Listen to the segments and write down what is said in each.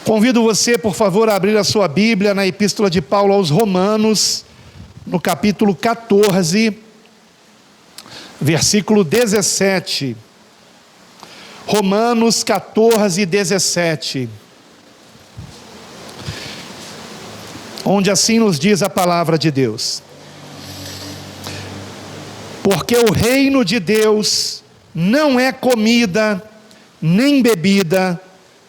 Convido você, por favor, a abrir a sua Bíblia na Epístola de Paulo aos Romanos, no capítulo 14, versículo 17. Romanos 14, 17. Onde assim nos diz a palavra de Deus: porque o reino de Deus não é comida nem bebida,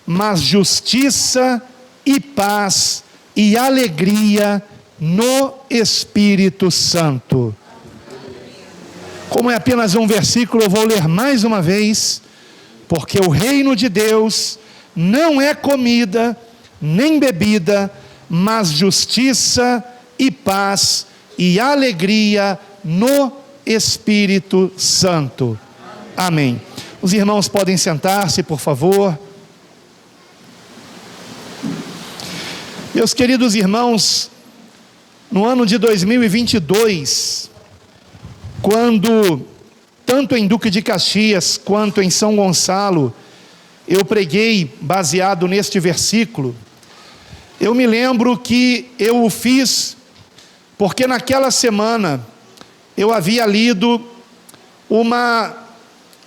mas justiça e paz e alegria no Espírito Santo. Como é apenas um versículo, eu vou ler mais uma vez. Porque o reino de Deus não é comida nem bebida, mas justiça e paz e alegria no Espírito Santo. Amém. Os irmãos podem sentar-se, por favor. Meus queridos irmãos, no ano de 2022, quando tanto em Duque de Caxias quanto em São Gonçalo eu preguei baseado neste versículo, eu me lembro que eu o fiz porque naquela semana eu havia lido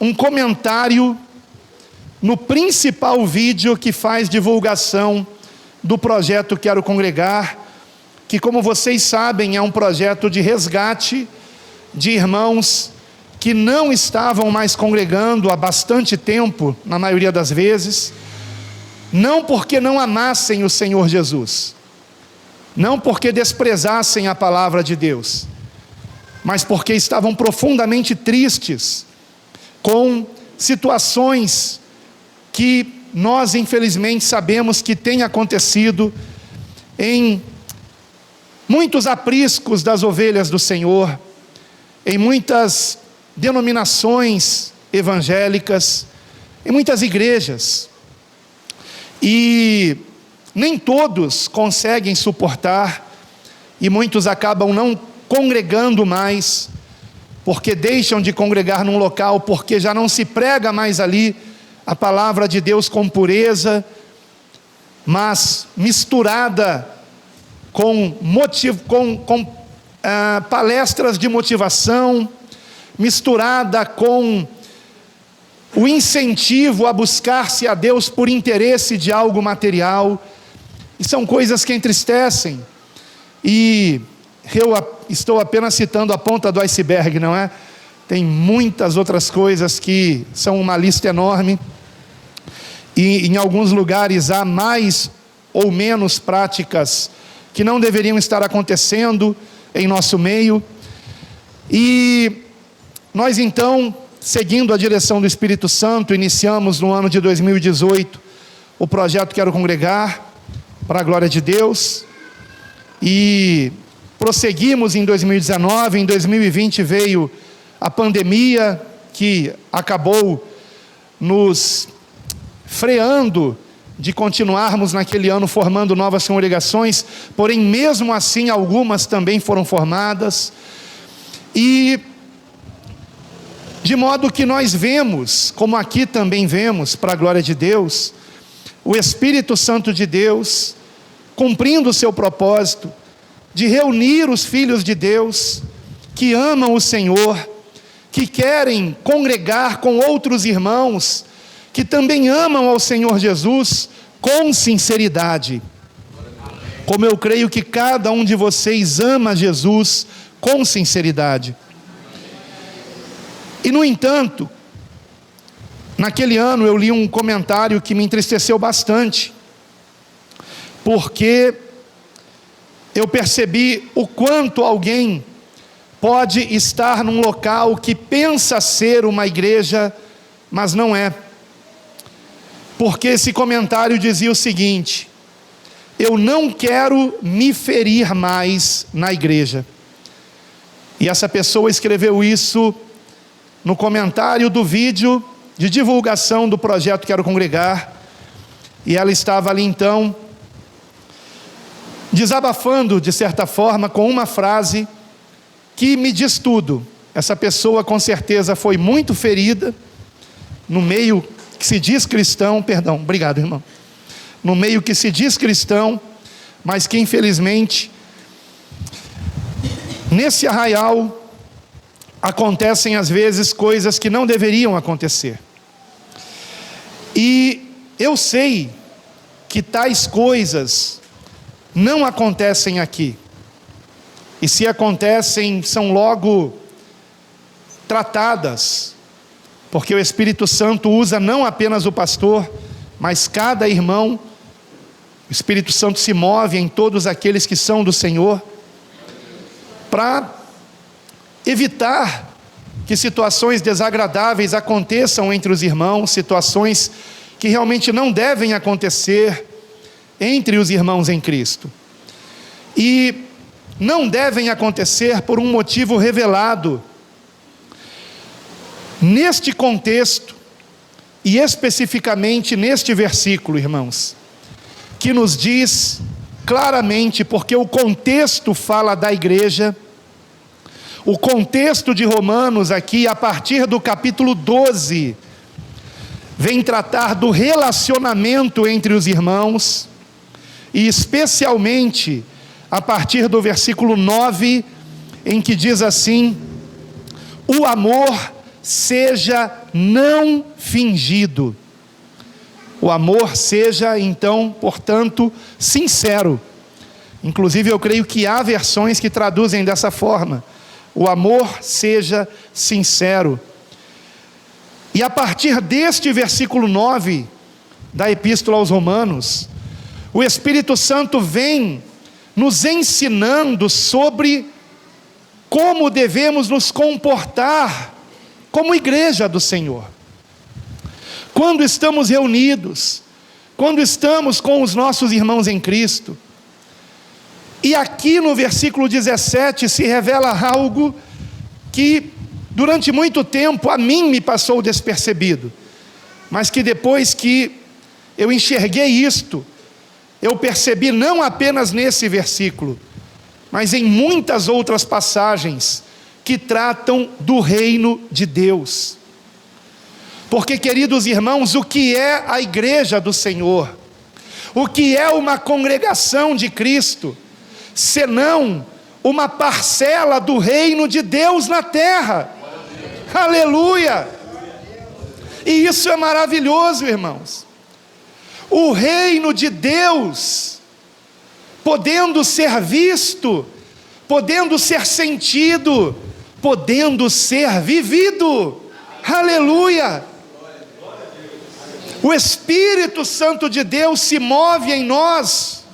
um comentário no principal vídeo que faz divulgação do projeto Quero Congregar, que, como vocês sabem, é um projeto de resgate de irmãos que não estavam mais congregando há bastante tempo, na maioria das vezes, não porque não amassem o Senhor Jesus, não porque desprezassem a palavra de Deus, mas porque estavam profundamente tristes com situações que nós infelizmente sabemos que tem acontecido em muitos apriscos das ovelhas do Senhor, em muitas denominações evangélicas, em muitas igrejas, e nem todos conseguem suportar, e muitos acabam não congregando mais, porque deixam de congregar num local, porque já não se prega mais ali a palavra de Deus com pureza, mas misturada com palestras de motivação, misturada com o incentivo a buscar-se a Deus por interesse de algo material. E são coisas que entristecem, e eu estou apenas citando a ponta do iceberg, não é? Tem muitas outras coisas que são uma lista enorme, e em alguns lugares há mais ou menos práticas que não deveriam estar acontecendo em nosso meio. E nós então, seguindo a direção do Espírito Santo, iniciamos no ano de 2018 o projeto Quero Congregar, para a glória de Deus, e prosseguimos em 2019, em 2020 veio a pandemia, que acabou nos freando de continuarmos naquele ano formando novas congregações, porém mesmo assim algumas também foram formadas, e de modo que nós vemos, como aqui também vemos, para a glória de Deus, o Espírito Santo de Deus cumprindo o seu propósito de reunir os filhos de Deus que amam o Senhor, que querem congregar com outros irmãos que também amam ao Senhor Jesus com sinceridade. Como eu creio que cada um de vocês ama Jesus com sinceridade. E no entanto, naquele ano eu li um comentário que me entristeceu bastante, porque eu percebi o quanto alguém pode estar num local que pensa ser uma igreja, mas não é. Porque esse comentário dizia o seguinte: eu não quero me ferir mais na igreja. E essa pessoa escreveu isso no comentário do vídeo de divulgação do projeto Quero Congregar, e ela estava ali então desabafando de certa forma com uma frase que me diz tudo. Essa pessoa com certeza foi muito ferida no meio que se diz cristão, obrigado irmão, no meio que se diz cristão, mas que infelizmente, nesse arraial, acontecem às vezes coisas que não deveriam acontecer. E eu sei que tais coisas não acontecem aqui. E se acontecem, são logo tratadas, porque o Espírito Santo usa não apenas o pastor, mas cada irmão. O Espírito Santo se move em todos aqueles que são do Senhor, para evitar que situações desagradáveis aconteçam entre os irmãos, situações que realmente não devem acontecer entre os irmãos em Cristo. E não devem acontecer por um motivo revelado neste contexto, e especificamente neste versículo, irmãos, que nos diz claramente, porque o contexto fala da igreja, o contexto de Romanos aqui, a partir do capítulo 12, vem tratar do relacionamento entre os irmãos, e especialmente a partir do versículo 9, em que diz assim: o amor seja não fingido. O amor seja, então, portanto, sincero. Inclusive, eu creio que há versões que traduzem dessa forma: o amor seja sincero. E a partir deste versículo 9 da Epístola aos Romanos, o Espírito Santo vem nos ensinando sobre como devemos nos comportar como igreja do Senhor. Quando estamos reunidos, quando estamos com os nossos irmãos em Cristo. E aqui no versículo 17 se revela algo que durante muito tempo a mim me passou despercebido, mas que depois que eu enxerguei isto, eu percebi não apenas nesse versículo, mas em muitas outras passagens que tratam do reino de Deus. Porque, queridos irmãos, o que é a igreja do Senhor? O que é uma congregação de Cristo, senão uma parcela do reino de Deus na terra? Aleluia! E isso é maravilhoso, irmãos. O reino de Deus, podendo ser visto, podendo ser sentido, podendo ser vivido. Aleluia! O Espírito Santo de Deus se move em nós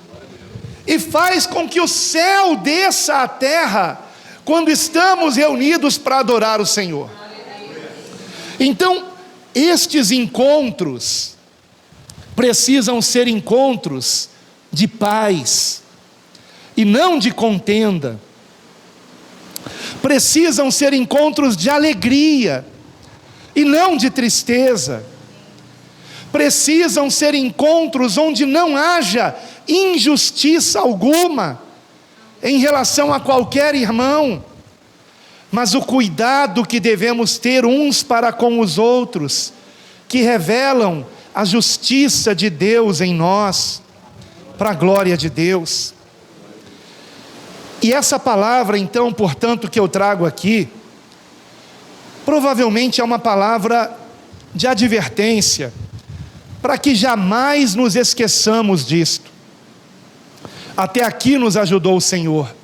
e faz com que o céu desça à terra quando estamos reunidos para adorar o Senhor. Então, estes encontros precisam ser encontros de paz e não de contenda. Precisam ser encontros de alegria e não de tristeza. Precisam ser encontros onde não haja injustiça alguma em relação a qualquer irmão, mas o cuidado que devemos ter uns para com os outros, que revelam a justiça de Deus em nós, para a glória de Deus. E essa palavra, então, portanto, que eu trago aqui, provavelmente é uma palavra de advertência, para que jamais nos esqueçamos disto. Até aqui nos ajudou o Senhor.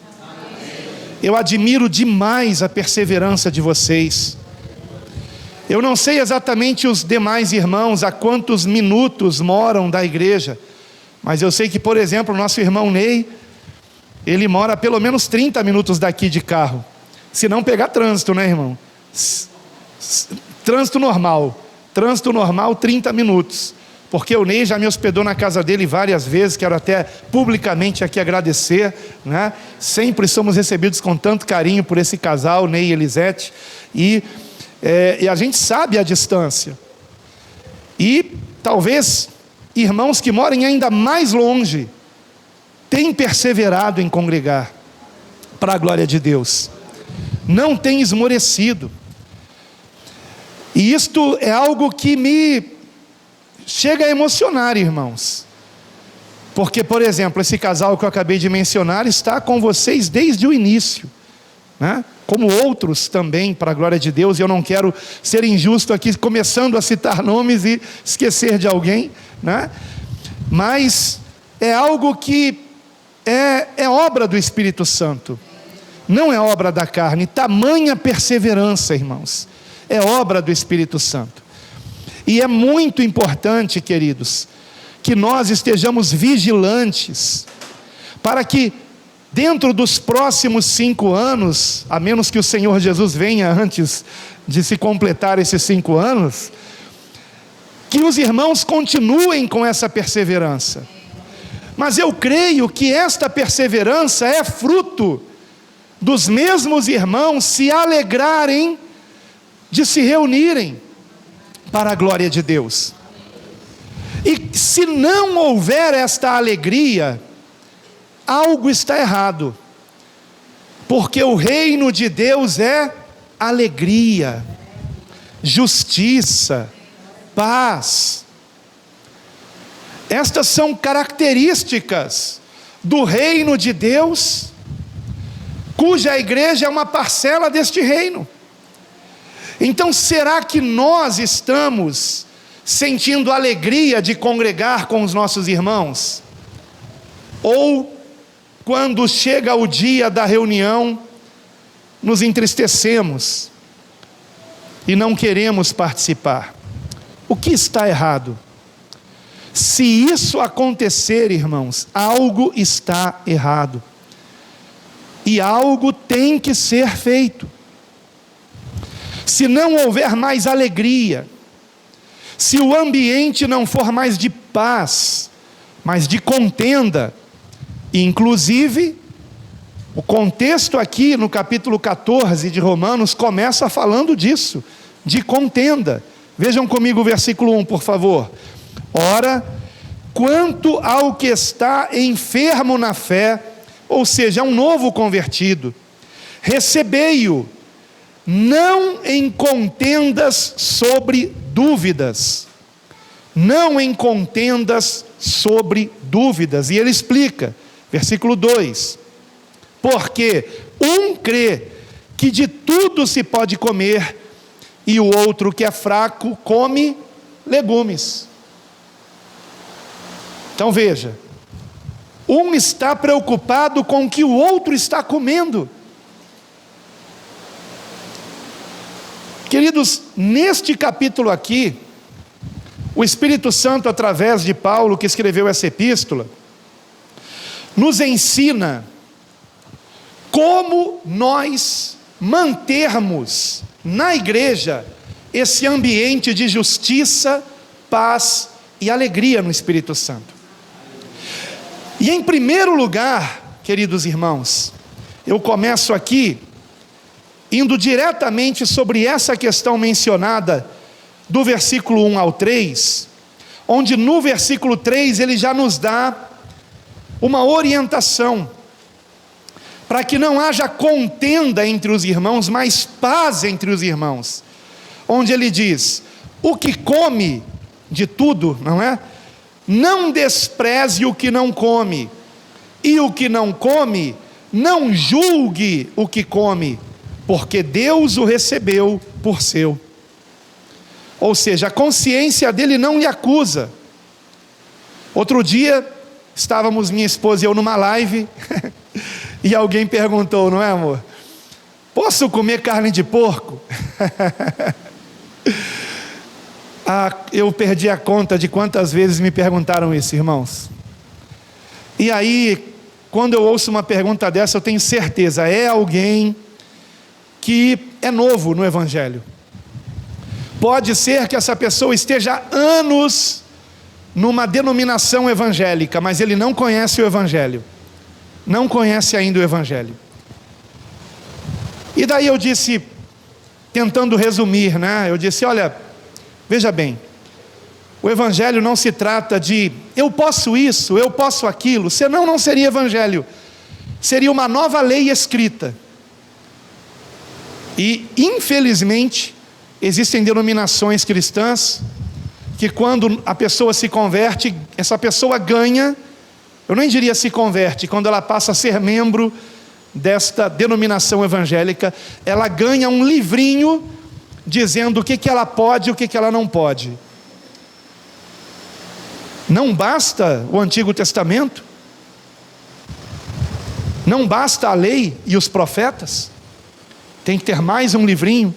Eu admiro demais a perseverança de vocês. Eu não sei exatamente os demais irmãos a quantos minutos moram da igreja, mas eu sei que, por exemplo, o nosso irmão Ney, ele mora a pelo menos 30 minutos daqui de carro, se não pegar trânsito, né, irmão? Trânsito normal 30 minutos, porque o Ney já me hospedou na casa dele várias vezes. Quero até publicamente aqui agradecer, né? Sempre somos recebidos com tanto carinho por esse casal, Ney e Elisete, e a gente sabe a distância, e talvez irmãos que morem ainda mais longe têm perseverado em congregar, para a glória de Deus, não têm esmorecido. E isto é algo que me chega a emocionar, irmãos, Porque, por exemplo, esse casal que eu acabei de mencionar está com vocês desde o início, né? Como outros também, para a glória de Deus, e eu não quero ser injusto aqui, começando a citar nomes e esquecer de alguém, né? Mas é algo que é obra do Espírito Santo, não é obra da carne. Tamanha perseverança, irmãos, é obra do Espírito Santo. E é muito importante, queridos, que nós estejamos vigilantes, para que dentro dos próximos 5 anos, a menos que o Senhor Jesus venha antes de se completar esses 5 anos, que os irmãos continuem com essa perseverança. Mas eu creio que esta perseverança é fruto dos mesmos irmãos se alegrarem de se reunirem para a glória de Deus. E se não houver esta alegria, algo está errado, porque o reino de Deus é alegria, justiça, paz. Estas são características do reino de Deus, cuja igreja é uma parcela deste reino. Então, será que nós estamos sentindo alegria de congregar com os nossos irmãos? Ou, quando chega o dia da reunião, nos entristecemos e não queremos participar? O que está errado? Se isso acontecer, irmãos, algo está errado. E algo tem que ser feito. Se não houver mais alegria, se o ambiente não for mais de paz, mas de contenda, inclusive, o contexto aqui no capítulo 14 de Romanos começa falando disso, de contenda. Vejam comigo o versículo 1, por favor. Ora, quanto ao que está enfermo na fé, ou seja, um novo convertido, recebei-o, não em contendas sobre dúvidas. Não em contendas sobre dúvidas. E ele explica, versículo 2: porque um crê que de tudo se pode comer, e o outro que é fraco come legumes. Então veja, um está preocupado com o que o outro está comendo. Queridos, neste capítulo aqui, o Espírito Santo, através de Paulo, que escreveu essa epístola, nos ensina como nós mantermos na igreja esse ambiente de justiça, paz e alegria no Espírito Santo. E em primeiro lugar, queridos irmãos, eu começo aqui indo diretamente sobre essa questão mencionada do versículo 1 ao 3, onde no versículo 3 ele já nos dá uma orientação para que não haja contenda entre os irmãos, mas paz entre os irmãos, onde ele diz: o que come de tudo, não é? Não despreze o que não come, e o que não come, não julgue o que come, porque Deus o recebeu por seu. Ou seja, a consciência dele não lhe acusa. Outro dia, estávamos minha esposa e eu numa live, e alguém perguntou, não é, amor? Posso comer carne de porco? Eu perdi a conta de quantas vezes me perguntaram isso, irmãos. E aí, quando eu ouço uma pergunta dessa, eu tenho certeza, é alguém que é novo no Evangelho. Pode ser que essa pessoa esteja há anos numa denominação evangélica, mas ele não conhece o Evangelho. Não conhece ainda o Evangelho. E daí eu disse, tentando resumir, né? Eu disse, olha, veja bem, o Evangelho não se trata de eu posso isso, eu posso aquilo, senão não seria Evangelho. Seria uma nova lei escrita. E, infelizmente, existem denominações cristãs que quando a pessoa se converte, essa pessoa ganha eu nem diria se converte, quando ela passa a ser membro desta denominação evangélica, ela ganha um livrinho dizendo o que ela pode e o que ela não pode. Não basta o Antigo Testamento? Não basta a lei e os profetas? Tem que ter mais um livrinho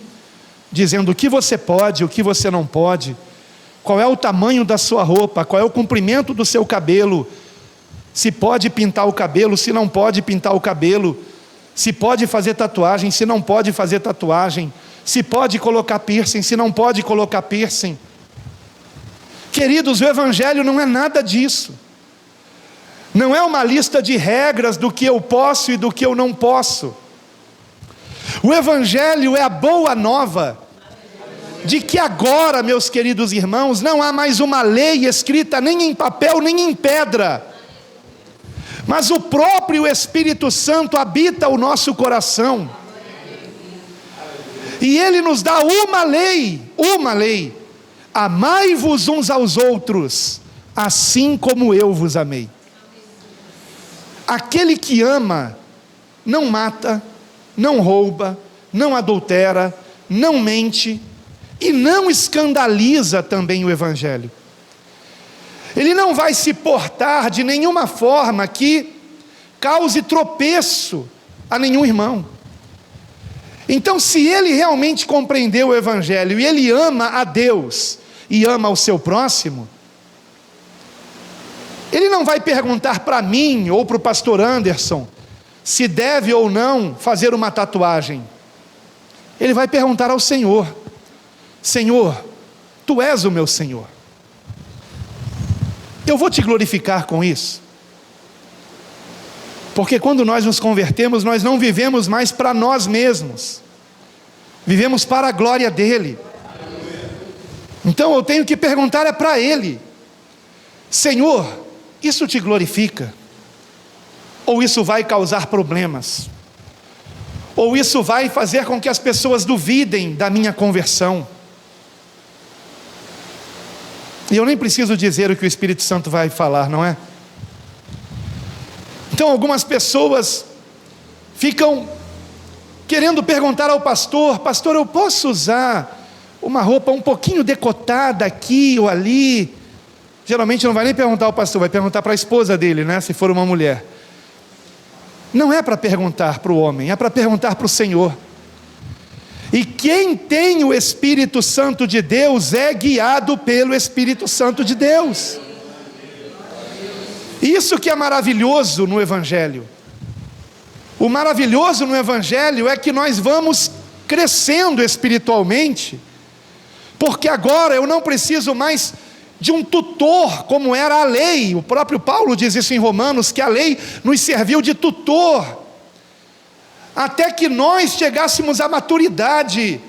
dizendo o que você pode, o que você não pode, qual é o tamanho da sua roupa, qual é o comprimento do seu cabelo, se pode pintar o cabelo, se não pode pintar o cabelo, se pode fazer tatuagem, se não pode fazer tatuagem, se pode colocar piercing, se não pode colocar piercing. Queridos, o Evangelho não é nada disso. Não é uma lista de regras do que eu posso e do que eu não posso. O Evangelho é a boa nova de que agora, meus queridos irmãos, não há mais uma lei escrita nem em papel nem em pedra, mas o próprio Espírito Santo habita o nosso coração, e Ele nos dá uma lei: amai-vos uns aos outros, assim como eu vos amei. Aquele que ama, não mata, não rouba, não adultera, não mente, e não escandaliza também o Evangelho. Ele não vai se portar de nenhuma forma que cause tropeço a nenhum irmão. Então, se ele realmente compreendeu o Evangelho, e ele ama a Deus, e ama o seu próximo, ele não vai perguntar para mim, ou para o pastor Anderson, se deve ou não fazer uma tatuagem. Ele vai perguntar ao Senhor: Senhor, Tu és o meu Senhor, eu vou Te glorificar com isso. Porque quando nós nos convertemos, nós não vivemos mais para nós mesmos, vivemos para a glória dEle. Então eu tenho que perguntar para Ele: Senhor, isso Te glorifica? Ou isso vai causar problemas? Ou isso vai fazer com que as pessoas duvidem da minha conversão? E eu nem preciso dizer o que o Espírito Santo vai falar, não é? Então algumas pessoas ficam querendo perguntar ao pastor: pastor, eu posso usar uma roupa um pouquinho decotada aqui ou ali? Geralmente não vai nem perguntar ao pastor, vai perguntar para a esposa dele, né? Se for uma mulher. Não é para perguntar para o homem, é para perguntar para o Senhor. E quem tem o Espírito Santo de Deus é guiado pelo Espírito Santo de Deus. Isso que é maravilhoso no Evangelho. O maravilhoso no Evangelho é que nós vamos crescendo espiritualmente, porque agora eu não preciso mais de um tutor, como era a lei. O próprio Paulo diz isso em Romanos, que a lei nos serviu de tutor, até que nós chegássemos à maturidade,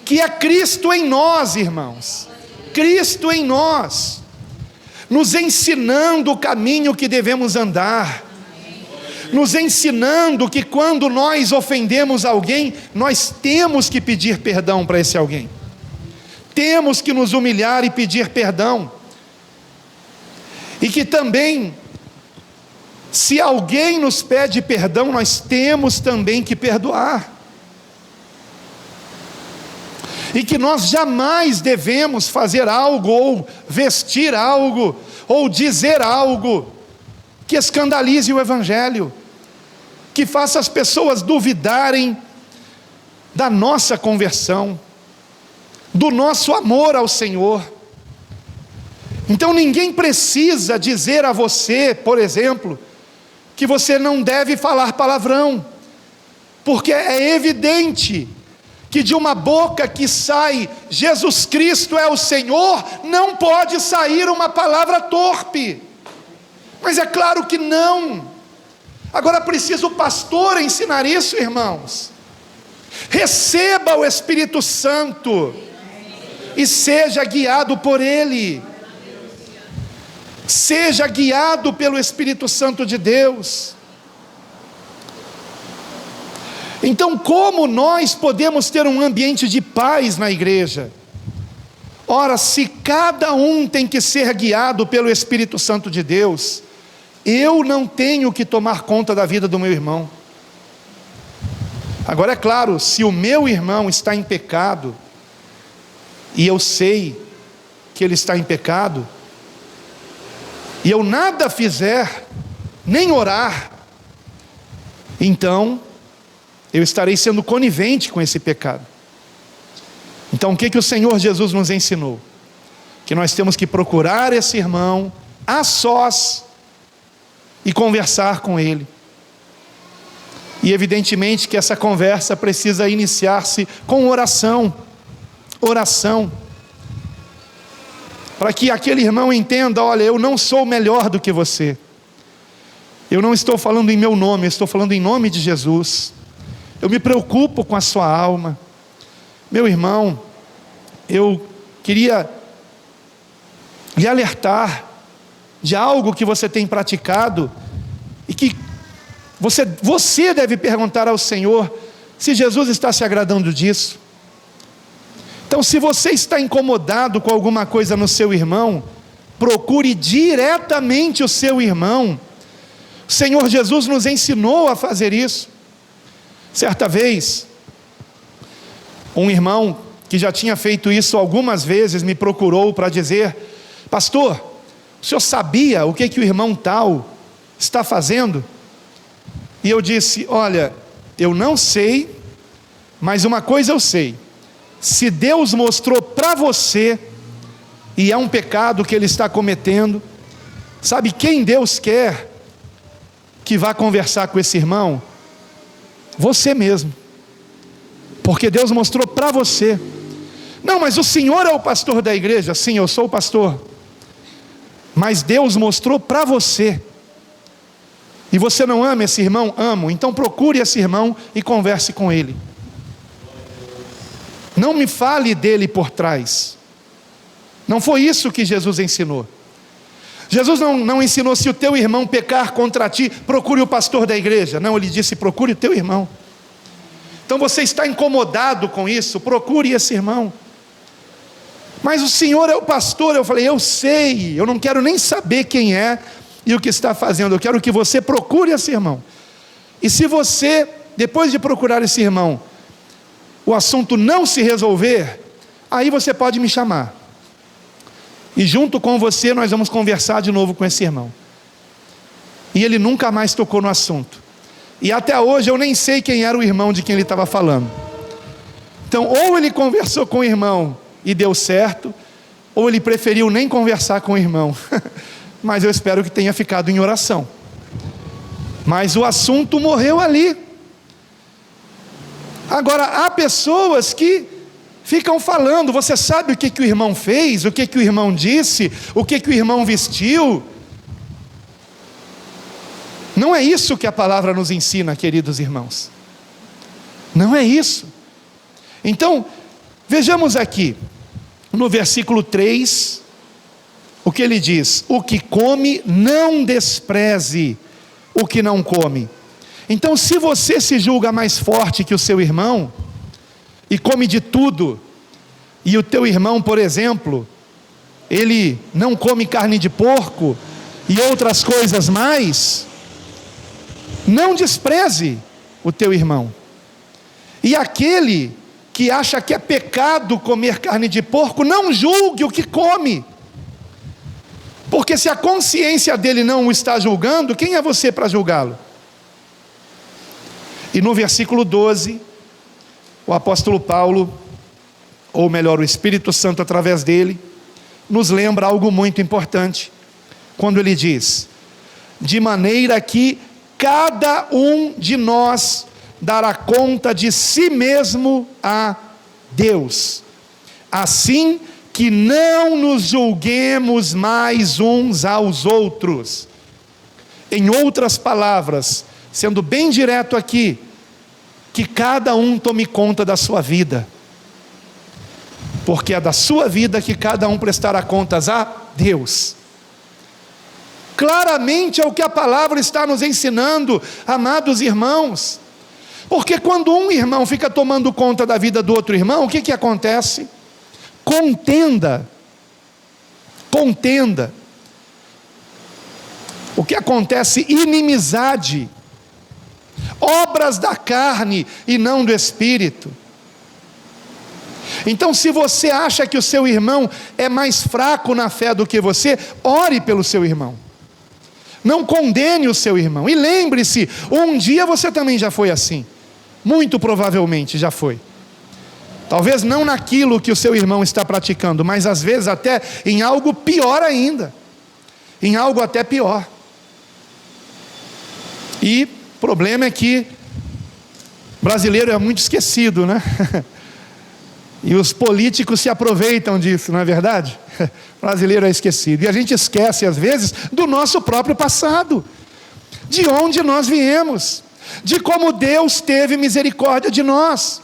que é Cristo em nós, irmãos. Cristo em nós, nos ensinando o caminho que devemos andar, nos ensinando que quando nós ofendemos alguém, nós temos que pedir perdão para esse alguém. Temos que nos humilhar e pedir perdão. E que também, se alguém nos pede perdão, nós temos também que perdoar. E que nós jamais devemos fazer algo, ou vestir algo, ou dizer algo que escandalize o Evangelho, que faça as pessoas duvidarem da nossa conversão, do nosso amor ao Senhor. Então ninguém precisa dizer a você, por exemplo, que você não deve falar palavrão, porque é evidente que de uma boca que sai Jesus Cristo é o Senhor, não pode sair uma palavra torpe. Mas é claro que não. Agora precisa o pastor ensinar isso, irmãos. Receba o Espírito Santo e seja guiado por Ele. Seja guiado pelo Espírito Santo de Deus. Então, como nós podemos ter um ambiente de paz na igreja? Ora, se cada um tem que ser guiado pelo Espírito Santo de Deus, Eu não tenho que tomar conta da vida do meu irmão. Agora é claro, se o meu irmão está em pecado, e eu sei que ele está em pecado, e eu nada fizer, nem orar, então eu estarei sendo conivente com esse pecado. Então o que o Senhor Jesus nos ensinou? Que nós temos que procurar esse irmão a sós e conversar com ele. E evidentemente que essa conversa precisa iniciar-se com oração. Oração. Para que aquele irmão entenda: olha, eu não sou melhor do que você. Eu não estou falando em meu nome, eu estou falando em nome de Jesus. Eu me preocupo com a sua alma. Meu irmão, eu queria lhe alertar de algo que você tem praticado e que você deve perguntar ao Senhor se Jesus está se agradando disso. Então, se você está incomodado com alguma coisa no seu irmão, procure diretamente o seu irmão. O Senhor Jesus nos ensinou a fazer isso. Certa vez, um irmão que já tinha feito isso algumas vezes me procurou para dizer: pastor, o senhor sabia o que o irmão tal está fazendo? E eu disse: olha, eu não sei, mas uma coisa eu sei: se Deus mostrou para você, e é um pecado que ele está cometendo, sabe quem Deus quer que vá conversar com esse irmão? Você mesmo. Porque Deus mostrou para você. Não, mas o senhor é o pastor da igreja. Sim, eu sou o pastor. Mas Deus mostrou para você. E você não ama esse irmão? Amo. Então procure esse irmão e converse com ele. Não me fale dele por trás. Não foi isso que Jesus ensinou. Jesus não ensinou: se o teu irmão pecar contra ti, procure o pastor da igreja. Não, ele disse: procure o teu irmão. Então você está incomodado com isso, procure esse irmão. Mas o senhor é o pastor. Eu falei: eu sei, eu não quero nem saber quem é e o que está fazendo. Eu quero que você procure esse irmão. E se você, depois de procurar esse irmão, o assunto não se resolver, aí você pode me chamar. E junto com você nós vamos conversar de novo com esse irmão. E ele nunca mais tocou no assunto. E até hoje eu nem sei quem era o irmão de quem ele estava falando. Então, ou ele conversou com o irmão e deu certo, ou ele preferiu nem conversar com o irmão. Mas eu espero que tenha ficado em oração. Mas o assunto morreu ali. Agora, há pessoas que ficam falando: você sabe o que o irmão fez, o que o irmão disse, o que o irmão vestiu? Não é isso que a palavra nos ensina, queridos irmãos. Não é isso. Então, vejamos aqui, no versículo 3, o que ele diz: o que come, não despreze o que não come. Então, se você se julga mais forte que o seu irmão, e come de tudo, e o teu irmão, por exemplo, ele não come carne de porco, e outras coisas mais, não despreze o teu irmão. E aquele que acha que é pecado comer carne de porco, não julgue o que come, porque se a consciência dele não o está julgando, quem é você para julgá-lo? E no versículo 12, o apóstolo Paulo, ou melhor, o Espírito Santo através dele, nos lembra algo muito importante, quando ele diz: de maneira que cada um de nós dará conta de si mesmo a Deus, assim que não nos julguemos mais uns aos outros. Em outras palavras, sendo bem direto aqui, que cada um tome conta da sua vida, porque é da sua vida que cada um prestará contas a Deus. Claramente é o que a palavra está nos ensinando, amados irmãos. Porque quando um irmão fica tomando conta da vida do outro irmão, o que acontece? Contenda. O que acontece? Inimizade, obras da carne e não do Espírito. Então, se você acha que o seu irmão é mais fraco na fé do que você, ore pelo seu irmão. Não condene o seu irmão. E lembre-se, um dia você também já foi assim. Muito provavelmente já foi. Talvez não naquilo que o seu irmão está praticando, mas às vezes até em algo pior ainda. Em algo até pior. E o problema é que brasileiro é muito esquecido, né? E os políticos se aproveitam disso, não é verdade? O brasileiro é esquecido. E a gente esquece, às vezes, do nosso próprio passado. De onde nós viemos. De como Deus teve misericórdia de nós.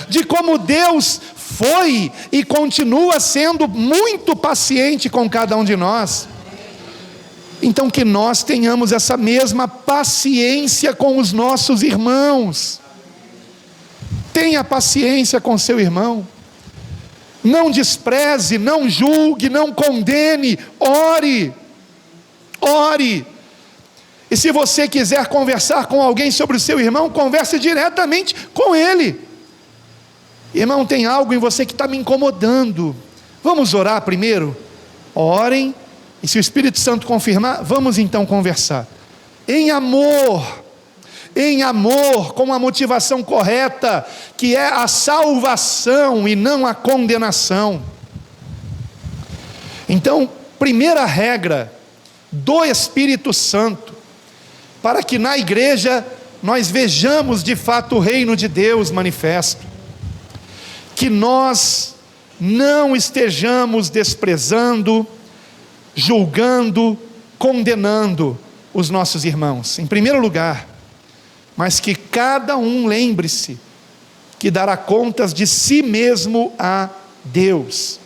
De como Deus foi e continua sendo muito paciente com cada um de nós. Então que nós tenhamos essa mesma paciência com os nossos irmãos. Tenha paciência com seu irmão. Não despreze, não julgue, não condene, ore. Ore. E se você quiser conversar com alguém sobre o seu irmão, converse diretamente com ele. Irmão, tem algo em você que está me incomodando. Vamos orar primeiro? Orem, e se o Espírito Santo confirmar, vamos então conversar. Em amor, com a motivação correta, que é a salvação e não a condenação. Então, primeira regra do Espírito Santo, para que na igreja nós vejamos de fato o reino de Deus manifesto, que nós não estejamos desprezando, julgando, condenando os nossos irmãos, em primeiro lugar, mas que cada um lembre-se que dará contas de si mesmo a Deus.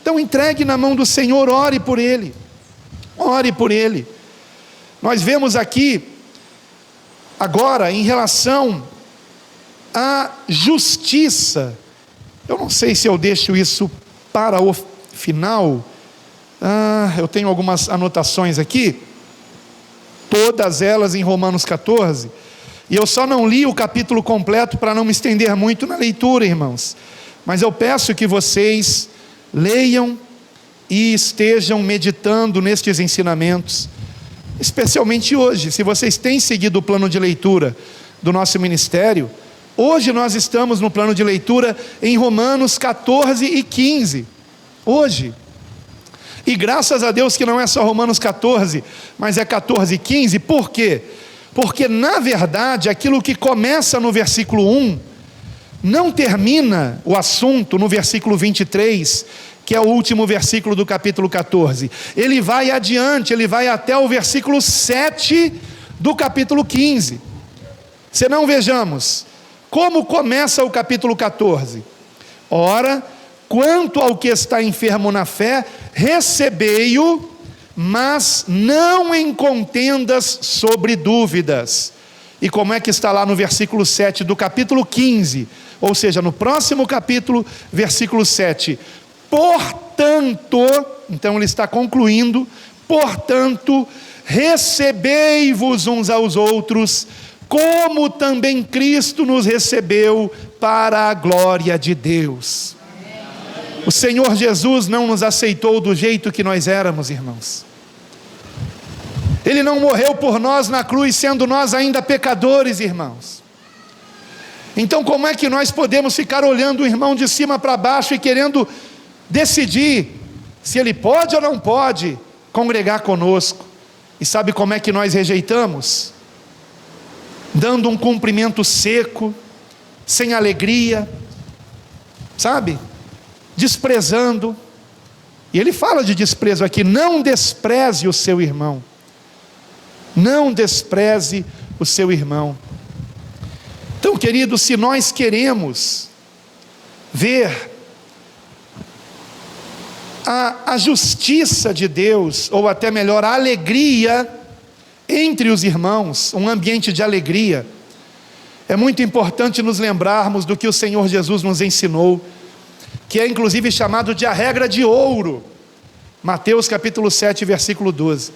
Então entregue na mão do Senhor, ore por ele, ore por ele. Nós vemos aqui, agora, em relação à justiça, eu não sei se eu deixo isso para o final, eu tenho algumas anotações aqui, todas elas em Romanos 14, e eu só não li o capítulo completo para não me estender muito na leitura, irmãos, mas eu peço que vocês leiam e estejam meditando nestes ensinamentos, especialmente hoje. Se vocês têm seguido o plano de leitura do nosso ministério, hoje nós estamos no plano de leitura em Romanos 14 e 15, hoje. E graças a Deus que não é só Romanos 14, mas é 14 e 15, por quê? Porque na verdade aquilo que começa no versículo 1, não termina o assunto no versículo 23, que é o último versículo do capítulo 14, ele vai adiante, ele vai até o versículo 7 do capítulo 15, senão vejamos, como começa o capítulo 14, ora, quanto ao que está enfermo na fé, recebei-o, mas não em contendas sobre dúvidas. E como é que está lá no versículo 7 do capítulo 15, ou seja, no próximo capítulo, versículo 7, portanto, então ele está concluindo, portanto, recebei-vos uns aos outros, como também Cristo nos recebeu para a glória de Deus. O Senhor Jesus não nos aceitou do jeito que nós éramos, irmãos. Ele não morreu por nós na cruz, sendo nós ainda pecadores, irmãos. Então como é que nós podemos ficar olhando o irmão de cima para baixo e querendo decidir se ele pode ou não pode congregar conosco? E sabe como é que nós rejeitamos? Dando um cumprimento seco, sem alegria, sabe? Desprezando. E ele fala de desprezo aqui, não despreze o seu irmão. Não despreze o seu irmão. Então, querido, se nós queremos ver a justiça de Deus, ou até melhor, a alegria entre os irmãos, um ambiente de alegria, é muito importante nos lembrarmos do que o Senhor Jesus nos ensinou, que é inclusive chamado de a regra de ouro, Mateus capítulo 7, versículo 12.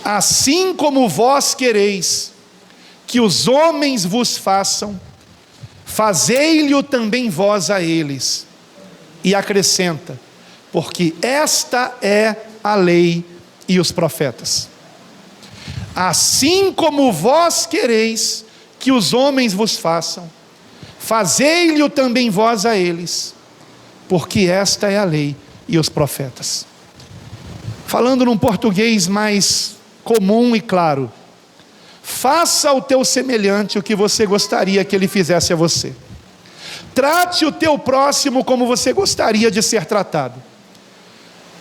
assim como vós quereis que os homens vos façam, fazei-lhe também vós a eles. E acrescenta: porque esta é a lei e os profetas. Assim como vós quereis que os homens vos façam, fazei-lhe também vós a eles, porque esta é a lei e os profetas. Falando num português mais comum e claro, faça ao teu semelhante o que você gostaria que ele fizesse a você. Trate o teu próximo como você gostaria de ser tratado.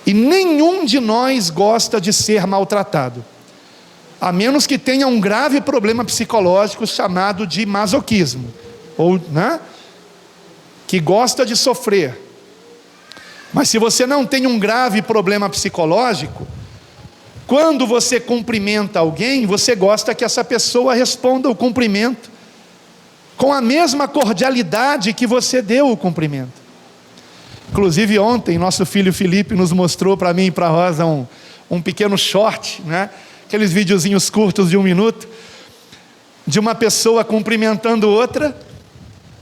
E nenhum de nós gosta de ser maltratado, a menos que tenha um grave problema psicológico chamado de masoquismo, ou, né, que gosta de sofrer. Mas se você não tem um grave problema psicológico, quando você cumprimenta alguém, você gosta que essa pessoa responda o cumprimento com a mesma cordialidade que você deu o cumprimento. Inclusive ontem, nosso filho Felipe nos mostrou, para mim e para a Rosa, um pequeno short, né? Aqueles videozinhos curtos de 1 minuto, de uma pessoa cumprimentando outra.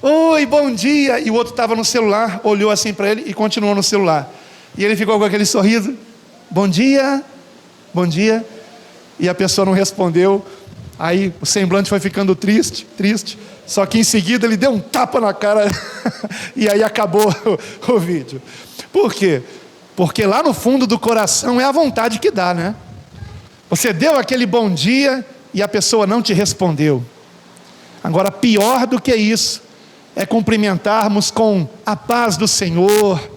Oi, bom dia. E o outro estava no celular, olhou assim para ele e continuou no celular. E ele ficou com aquele sorriso: bom dia, bom dia. E a pessoa não respondeu. Aí o semblante foi ficando triste. Só que em seguida ele deu um tapa na cara e aí acabou o vídeo. Por quê? Porque lá no fundo do coração é a vontade que dá, né? Você deu aquele bom dia e a pessoa não te respondeu. Agora, pior do que isso é cumprimentarmos com a paz do Senhor,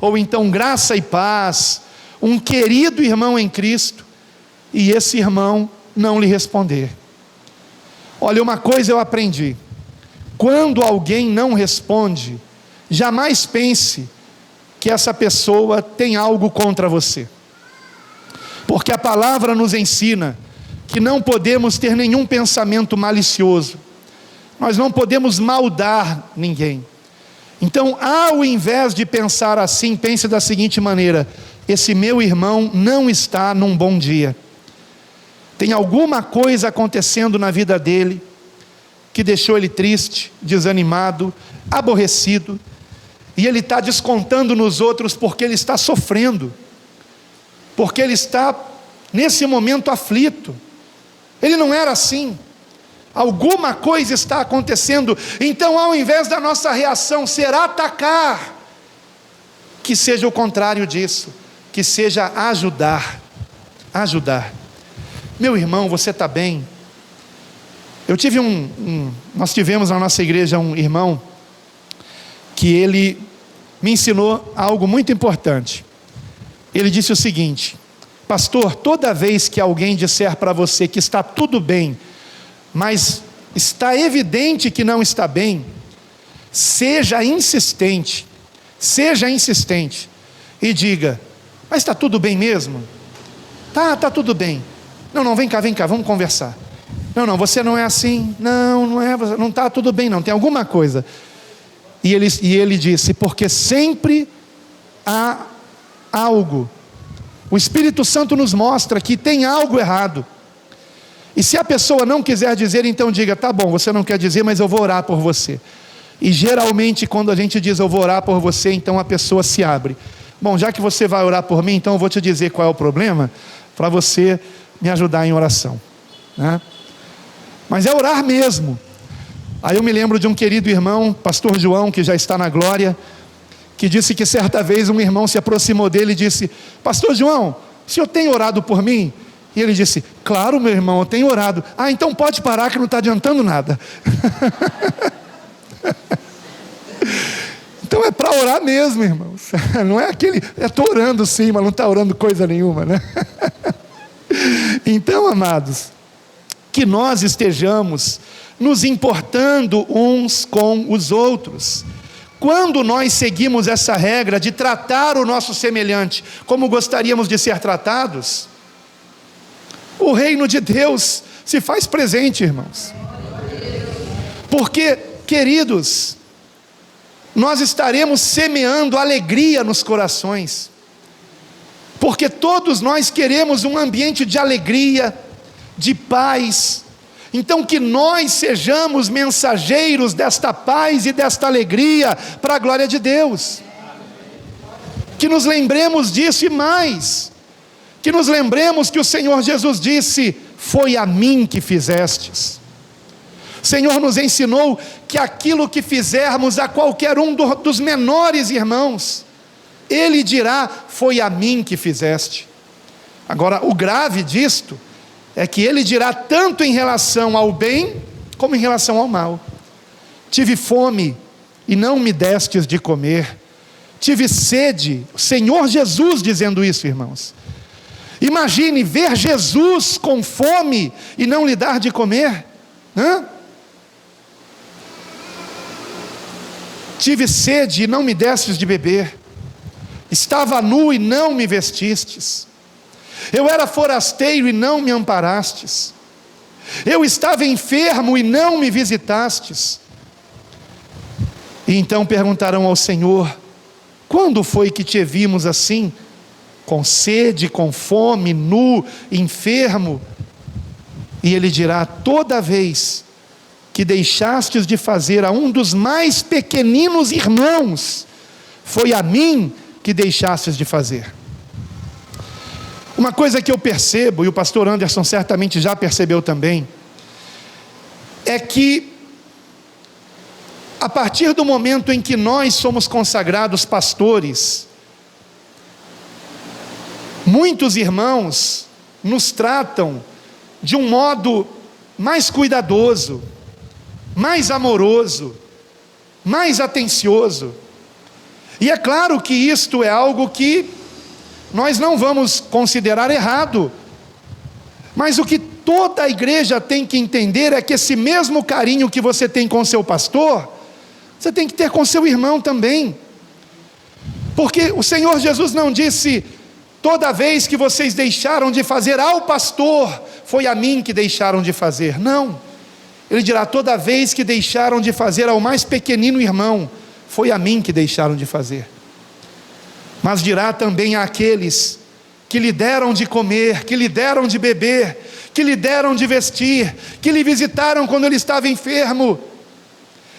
ou então graça e paz, um querido irmão em Cristo, e esse irmão não lhe responder. Olha, uma coisa eu aprendi: quando alguém não responde, jamais pense que essa pessoa tem algo contra você, porque a palavra nos ensina que não podemos ter nenhum pensamento malicioso, nós não podemos maldar ninguém. Então, ao invés de pensar assim, pense da seguinte maneira: esse meu irmão não está num bom dia, tem alguma coisa acontecendo na vida dele que deixou ele triste, desanimado, aborrecido, e ele está descontando nos outros porque ele está sofrendo, porque ele está nesse momento aflito. Ele não era assim, alguma coisa está acontecendo. Então, ao invés da nossa reação ser atacar, que seja o contrário disso, que seja ajudar. Meu irmão, você está bem? Nós tivemos na nossa igreja um irmão que ele me ensinou algo muito importante. Ele disse o seguinte: pastor, toda vez que alguém disser para você que está tudo bem, mas está evidente que não está bem, seja insistente e diga: mas está tudo bem mesmo? Tá tudo bem. Não, vem cá, vamos conversar. Não, você não é assim. Não é, não está tudo bem não, tem alguma coisa. E ele disse: porque sempre há algo. O Espírito Santo nos mostra que tem algo errado. E se a pessoa não quiser dizer, então diga: tá bom, você não quer dizer, mas eu vou orar por você. E geralmente quando a gente diz eu vou orar por você, então a pessoa se abre. Bom, já que você vai orar por mim, então eu vou te dizer qual é o problema, para você me ajudar em oração, né? Mas é orar mesmo. Aí eu me lembro de um querido irmão, pastor João, que já está na glória, que disse que certa vez um irmão se aproximou dele e disse: pastor João, o senhor tem orado por mim? E ele disse: claro, meu irmão, eu tenho orado. Ah, então pode parar que não está adiantando nada. Então é para orar mesmo, irmãos. Não é aquele, estou orando sim, mas não está orando coisa nenhuma, né? Então, amados, que nós estejamos nos importando uns com os outros. Quando nós seguimos essa regra de tratar o nosso semelhante como gostaríamos de ser tratados, o reino de Deus se faz presente, irmãos. Porque, queridos, nós estaremos semeando alegria nos corações. porque todos nós queremos um ambiente de alegria, de paz. Então que nós sejamos mensageiros desta paz e desta alegria, para a glória de Deus. Que nos lembremos disso, e mais, que nos lembremos que o Senhor Jesus disse: foi a mim que fizestes. O Senhor nos ensinou que aquilo que fizermos a qualquer um dos menores irmãos, Ele dirá: foi a mim que fizeste. Agora, o grave disto é que Ele dirá tanto em relação ao bem, como em relação ao mal. Tive fome e não me destes de comer. Tive sede. O Senhor Jesus dizendo isso, irmãos. Imagine ver Jesus com fome e não lhe dar de comer. Tive sede e não me destes de beber. Estava nu e não me vestistes. Eu era forasteiro e não me amparastes. Eu estava enfermo e não me visitastes. E então perguntarão ao Senhor: quando foi que te vimos assim, com sede, com fome, nu, enfermo? E Ele dirá: toda vez que deixastes de fazer a um dos mais pequeninos irmãos, foi a mim que deixastes de fazer. Uma coisa que eu percebo, e o pastor Anderson certamente já percebeu também, é que a partir do momento em que nós somos consagrados pastores, muitos irmãos nos tratam de um modo mais cuidadoso, mais amoroso, mais atencioso. E é claro que isto é algo que nós não vamos considerar errado, mas o que toda a igreja tem que entender é que esse mesmo carinho que você tem com seu pastor, você tem que ter com seu irmão também. Porque o Senhor Jesus não disse: toda vez que vocês deixaram de fazer ao pastor, foi a mim que deixaram de fazer. Não. Ele dirá: toda vez que deixaram de fazer ao mais pequenino irmão, foi a mim que deixaram de fazer. Mas dirá também àqueles que lhe deram de comer, que lhe deram de beber, que lhe deram de vestir, que lhe visitaram quando ele estava enfermo.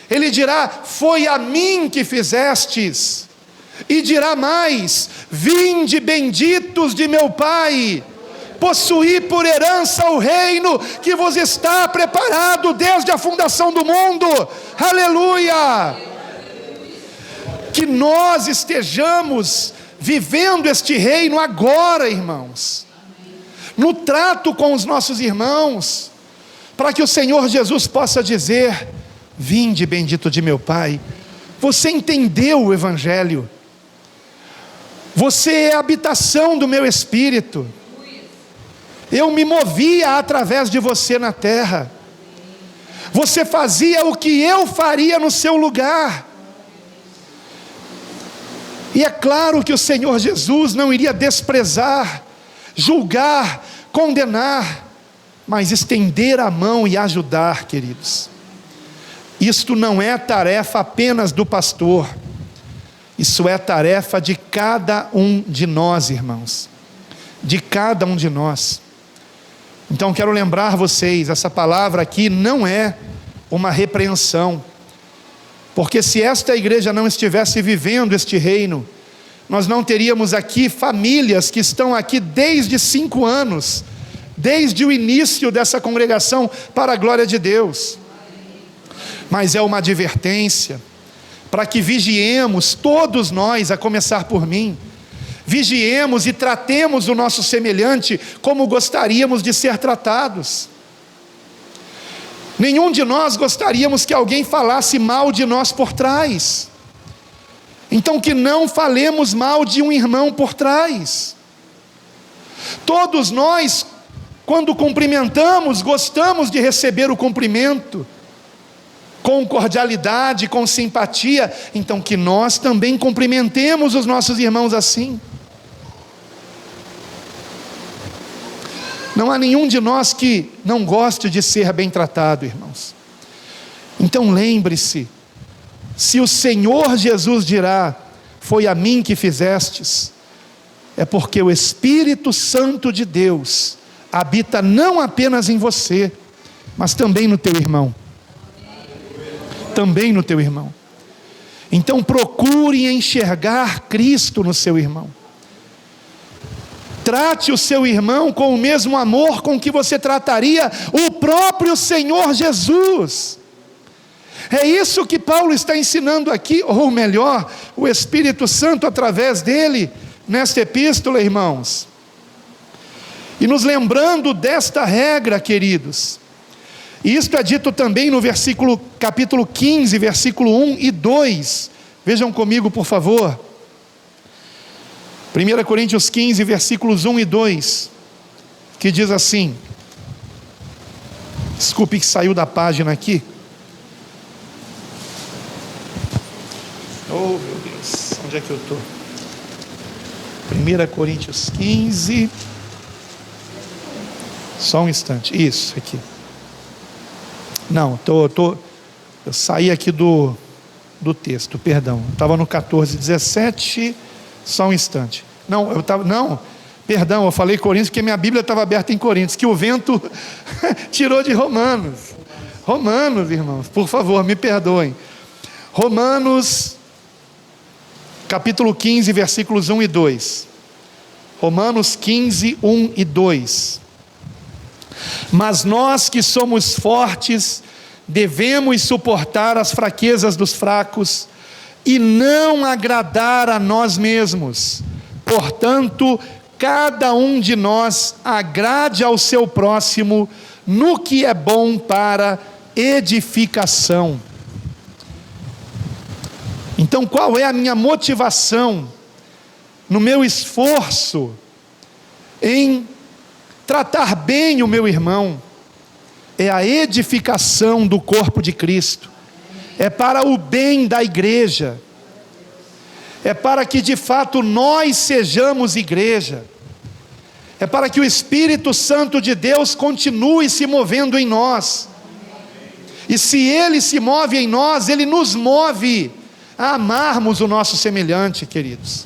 Ele dirá: foi a mim que fizestes. E dirá mais: vinde benditos de meu Pai, possuí por herança o reino que vos está preparado desde a fundação do mundo. Aleluia! Que nós estejamos vivendo este reino agora, irmãos, no trato com os nossos irmãos, para que o Senhor Jesus possa dizer: vinde bendito de meu Pai. Você entendeu o Evangelho, você é a habitação do meu Espírito, eu me movia através de você na terra, você fazia o que eu faria no seu lugar. E é claro que o Senhor Jesus não iria desprezar, julgar, condenar, mas estender a mão e ajudar, queridos. Isto não é tarefa apenas do pastor, isso é tarefa de cada um de nós, irmãos, de cada um de nós. Então quero lembrar vocês, essa palavra aqui não é uma repreensão, porque se esta igreja não estivesse vivendo este reino, nós não teríamos aqui famílias que estão aqui desde 5 anos, desde o início dessa congregação, para a glória de Deus. Mas é uma advertência, para que vigiemos, todos nós, a começar por mim, vigiemos e tratemos o nosso semelhante como gostaríamos de ser tratados. Nenhum de nós gostaríamos que alguém falasse mal de nós por trás. Então que não falemos mal de um irmão por trás. Todos nós, quando cumprimentamos, gostamos de receber o cumprimento com cordialidade, com simpatia. Então que nós também cumprimentemos os nossos irmãos assim. Não há nenhum de nós que não goste de ser bem tratado, irmãos. Então lembre-se, se o Senhor Jesus dirá: foi a mim que fizestes, é porque o Espírito Santo de Deus habita não apenas em você, mas também no teu irmão. Também no teu irmão. Então procure enxergar Cristo no seu irmão. Trate o seu irmão com o mesmo amor com que você trataria o próprio Senhor Jesus. É isso que Paulo está ensinando aqui, ou melhor, o Espírito Santo através dele, nesta epístola, irmãos. E nos lembrando desta regra, queridos, e isto é dito também no capítulo 15, versículo 1 e 2. Vejam comigo, por favor. 1 Coríntios 15, versículos 1 e 2, que diz assim, desculpe que saiu da página aqui. Oh meu Deus, onde é que eu estou? 1 Coríntios 15, só um instante, isso aqui. Não, eu saí aqui do texto, perdão, estava no 14, 17, só um instante. Perdão, eu falei Coríntios porque minha Bíblia estava aberta em Coríntios, que o vento tirou de Romanos. Romanos, irmãos, por favor, me perdoem. Romanos, capítulo 15, versículos 1 e 2. Romanos 15, 1 e 2. Mas nós que somos fortes, devemos suportar as fraquezas dos fracos e não agradar a nós mesmos. Portanto, cada um de nós agrade ao seu próximo no que é bom para edificação. Então, qual é a minha motivação no meu esforço em tratar bem o meu irmão? É a edificação do corpo de Cristo, é para o bem da igreja, é para que de fato nós sejamos igreja, é para que o Espírito Santo de Deus continue se movendo em nós, e se Ele se move em nós, Ele nos move a amarmos o nosso semelhante, queridos,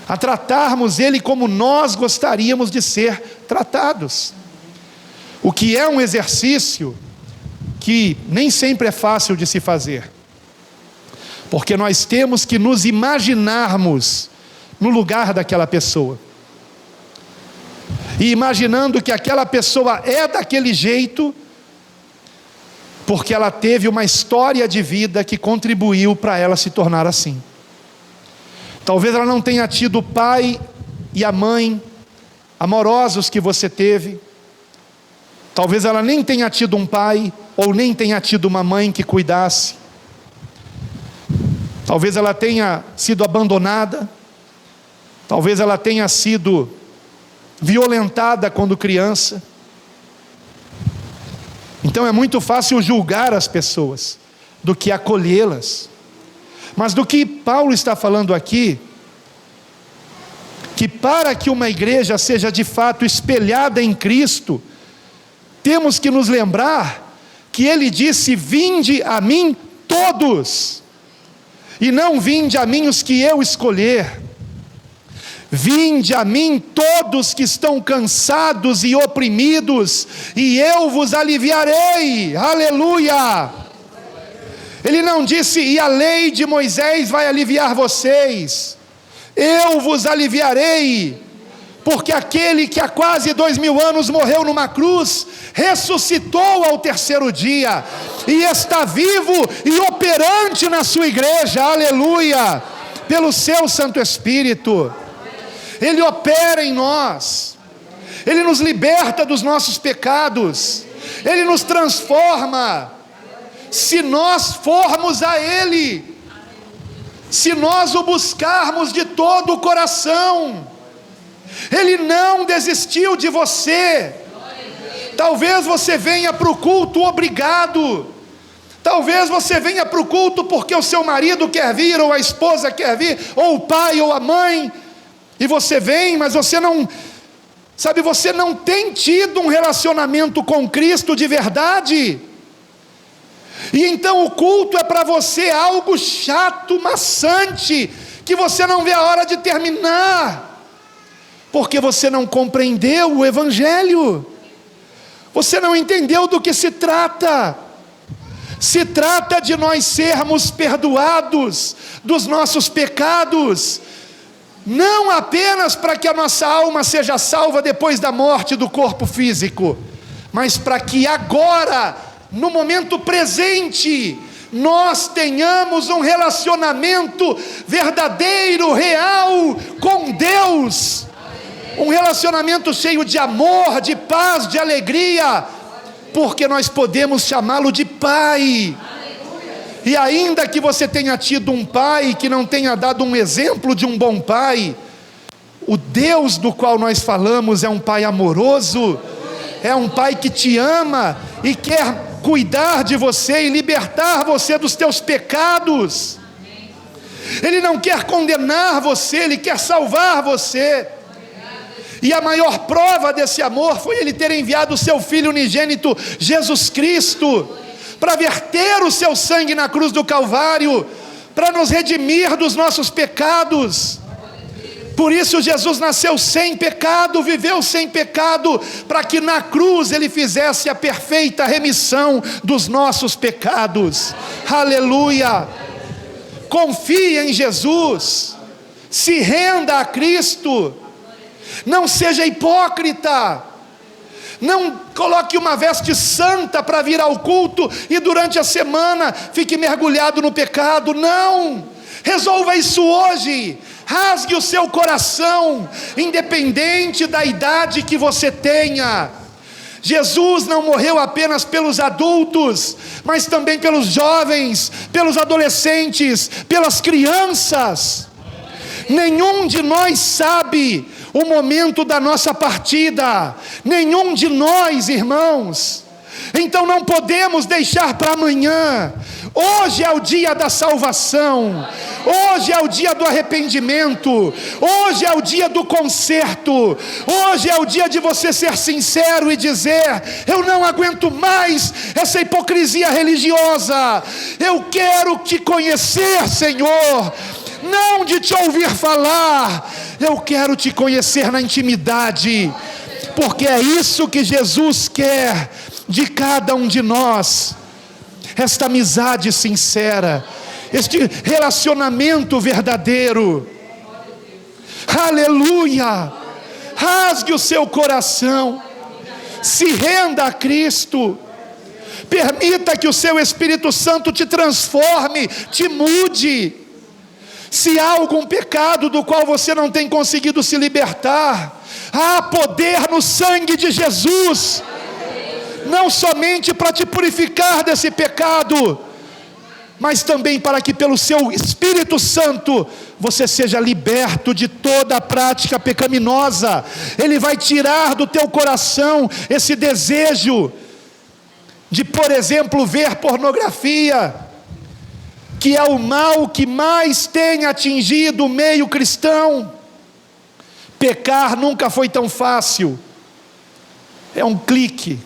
a tratarmos Ele como nós gostaríamos de ser tratados, o que é um exercício que nem sempre é fácil de se fazer, porque nós temos que nos imaginarmos no lugar daquela pessoa, e imaginando que aquela pessoa é daquele jeito, porque ela teve uma história de vida que contribuiu para ela se tornar assim. Talvez ela não tenha tido o pai e a mãe amorosos que você teve, talvez ela nem tenha tido um pai, ou nem tenha tido uma mãe que cuidasse, talvez ela tenha sido abandonada, talvez ela tenha sido violentada quando criança. Então é muito fácil julgar as pessoas, do que acolhê-las. Mas do que Paulo está falando aqui, que para que uma igreja seja de fato espelhada em Cristo, temos que nos lembrar que Ele disse: vinde a mim todos, e não vinde a mim os que eu escolher. Vinde a mim todos que estão cansados e oprimidos, e eu vos aliviarei. Aleluia! Ele não disse: e a lei de Moisés vai aliviar vocês. Eu vos aliviarei, porque aquele que há quase 2000 anos morreu numa cruz, ressuscitou ao terceiro dia, e está vivo e operante na sua igreja, aleluia, pelo seu Santo Espírito. Ele opera em nós, Ele nos liberta dos nossos pecados, Ele nos transforma, se nós formos a Ele, se nós o buscarmos de todo o coração. Ele não desistiu de você. Talvez você venha para o culto obrigado, talvez você venha para o culto porque o seu marido quer vir, ou a esposa quer vir, ou o pai ou a mãe, e você vem, mas você não, sabe, você não tem tido um relacionamento com Cristo de verdade, e então o culto é para você algo chato, maçante, que você não vê a hora de terminar. porque você não compreendeu o Evangelho, você não entendeu do que se trata. Se trata de nós sermos perdoados dos nossos pecados, não apenas para que a nossa alma seja salva depois da morte do corpo físico, mas para que agora, no momento presente, nós tenhamos um relacionamento verdadeiro, real com Deus, um relacionamento cheio de amor, de paz, de alegria, porque nós podemos chamá-lo de Pai. E ainda que você tenha tido um pai que não tenha dado um exemplo de um bom pai, o Deus do qual nós falamos é um Pai amoroso, é um Pai que te ama e quer cuidar de você e libertar você dos teus pecados. Ele não quer condenar você, Ele quer salvar você. E a maior prova desse amor foi Ele ter enviado o seu Filho unigênito, Jesus Cristo, para verter o seu sangue na cruz do Calvário, para nos redimir dos nossos pecados. Por isso Jesus nasceu sem pecado, viveu sem pecado, para que na cruz Ele fizesse a perfeita remissão dos nossos pecados. Aleluia! Confie em Jesus, se renda a Cristo, não seja hipócrita, não coloque uma veste santa para vir ao culto e durante a semana fique mergulhado no pecado. Não, resolva isso hoje. Rasgue o seu coração, independente da idade que você tenha. Jesus não morreu apenas pelos adultos, mas também pelos jovens, pelos adolescentes, pelas crianças. Nenhum de nós sabe o momento da nossa partida, nenhum de nós, irmãos. Então não podemos deixar para amanhã. Hoje é o dia da salvação, hoje é o dia do arrependimento, hoje é o dia do conserto, hoje é o dia de você ser sincero e dizer: eu não aguento mais essa hipocrisia religiosa, eu quero te conhecer, Senhor, não de te ouvir falar, eu quero te conhecer na intimidade, porque é isso que Jesus quer de cada um de nós. Esta amizade sincera, este relacionamento verdadeiro. Aleluia! Rasgue o seu coração, se renda a Cristo, permita que o seu Espírito Santo te transforme, te mude. Se há algum pecado do qual você não tem conseguido se libertar, há poder no sangue de Jesus, não somente para te purificar desse pecado, mas também para que pelo seu Espírito Santo você seja liberto de toda a prática pecaminosa. Ele vai tirar do teu coração esse desejo de, por exemplo, ver pornografia, que é o mal que mais tem atingido o meio cristão. Pecar nunca foi tão fácil, é um clique.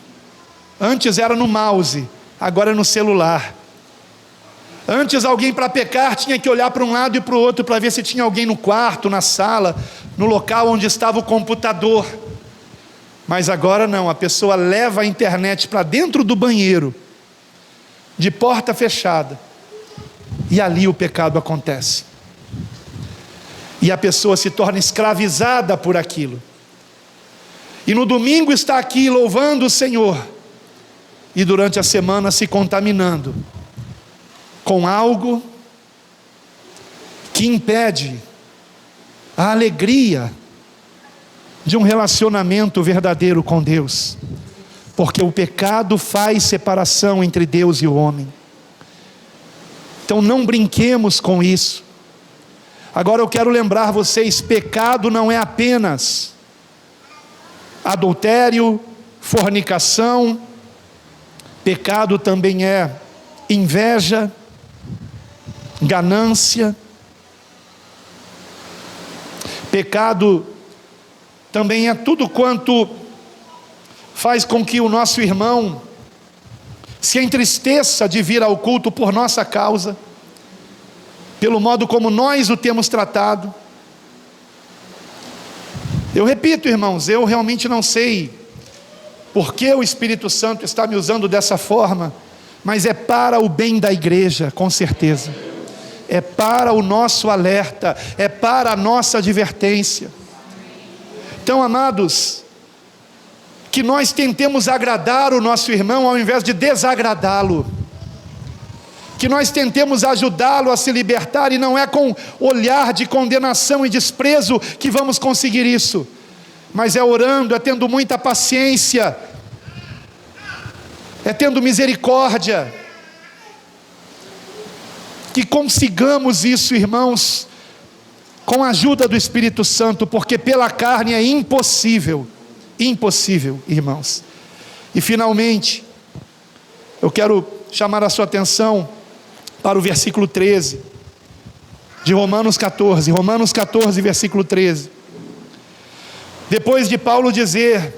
Antes era no mouse, agora é no celular. Antes alguém para pecar tinha que olhar para um lado e para o outro para ver se tinha alguém no quarto, na sala, no local onde estava o computador. Mas agora não, a pessoa leva a internet para dentro do banheiro, de porta fechada, e ali o pecado acontece. E a pessoa se torna escravizada por aquilo. E no domingo está aqui louvando o Senhor, e durante a semana se contaminando com algo que impede a alegria de um relacionamento verdadeiro com Deus, porque o pecado faz separação entre Deus e o homem. Então não brinquemos com isso. Agora eu quero lembrar vocês: pecado não é apenas adultério, fornicação. Pecado também é inveja, ganância. Pecado também é tudo quanto faz com que o nosso irmão se entristeça de vir ao culto por nossa causa, pelo modo como nós o temos tratado. Eu repito, irmãos, eu realmente não sei por que o Espírito Santo está me usando dessa forma, mas é para o bem da igreja, com certeza. É para o nosso alerta, é para a nossa advertência. Então, amados, que nós tentemos agradar o nosso irmão ao invés de desagradá-lo. Que nós tentemos ajudá-lo a se libertar, e não é com olhar de condenação e desprezo que vamos conseguir isso, mas é orando, é tendo muita paciência, é tendo misericórdia. Que consigamos isso, irmãos, com a ajuda do Espírito Santo, porque pela carne é impossível, irmãos. E finalmente, eu quero chamar a sua atenção para o versículo 13 de Romanos 14, versículo 13. Depois de Paulo dizer: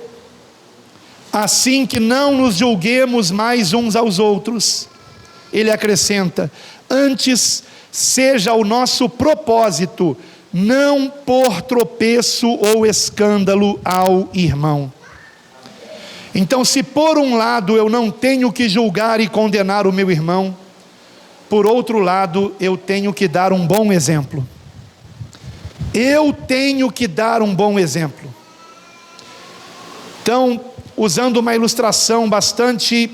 assim que não nos julguemos mais uns aos outros, ele acrescenta: antes seja o nosso propósito não pôr tropeço ou escândalo ao irmão. Então, se por um lado eu não tenho que julgar e condenar o meu irmão, por outro lado eu tenho que dar um bom exemplo. Eu tenho que dar um bom exemplo. Então, usando uma ilustração bastante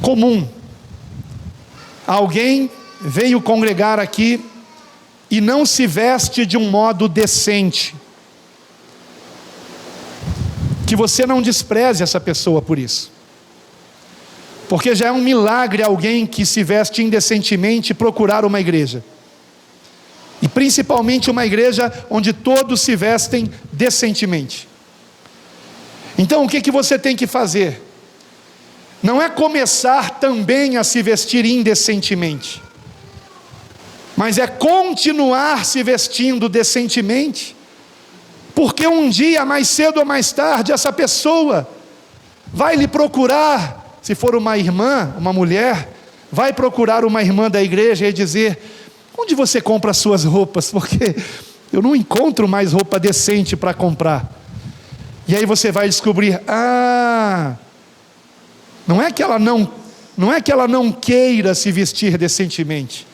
comum, alguém veio congregar aqui e não se veste de um modo decente. Que você não despreze essa pessoa por isso, porque já é um milagre alguém que se veste indecentemente procurar uma igreja, e principalmente uma igreja onde todos se vestem decentemente. Então o que você tem que fazer? Não é começar também a se vestir indecentemente, mas é continuar se vestindo decentemente, porque um dia, mais cedo ou mais tarde, essa pessoa vai lhe procurar. Se for uma irmã, uma mulher, vai procurar uma irmã da igreja e dizer: onde você compra as suas roupas? Porque eu não encontro mais roupa decente para comprar. E aí você vai descobrir: não é que ela não queira se vestir decentemente,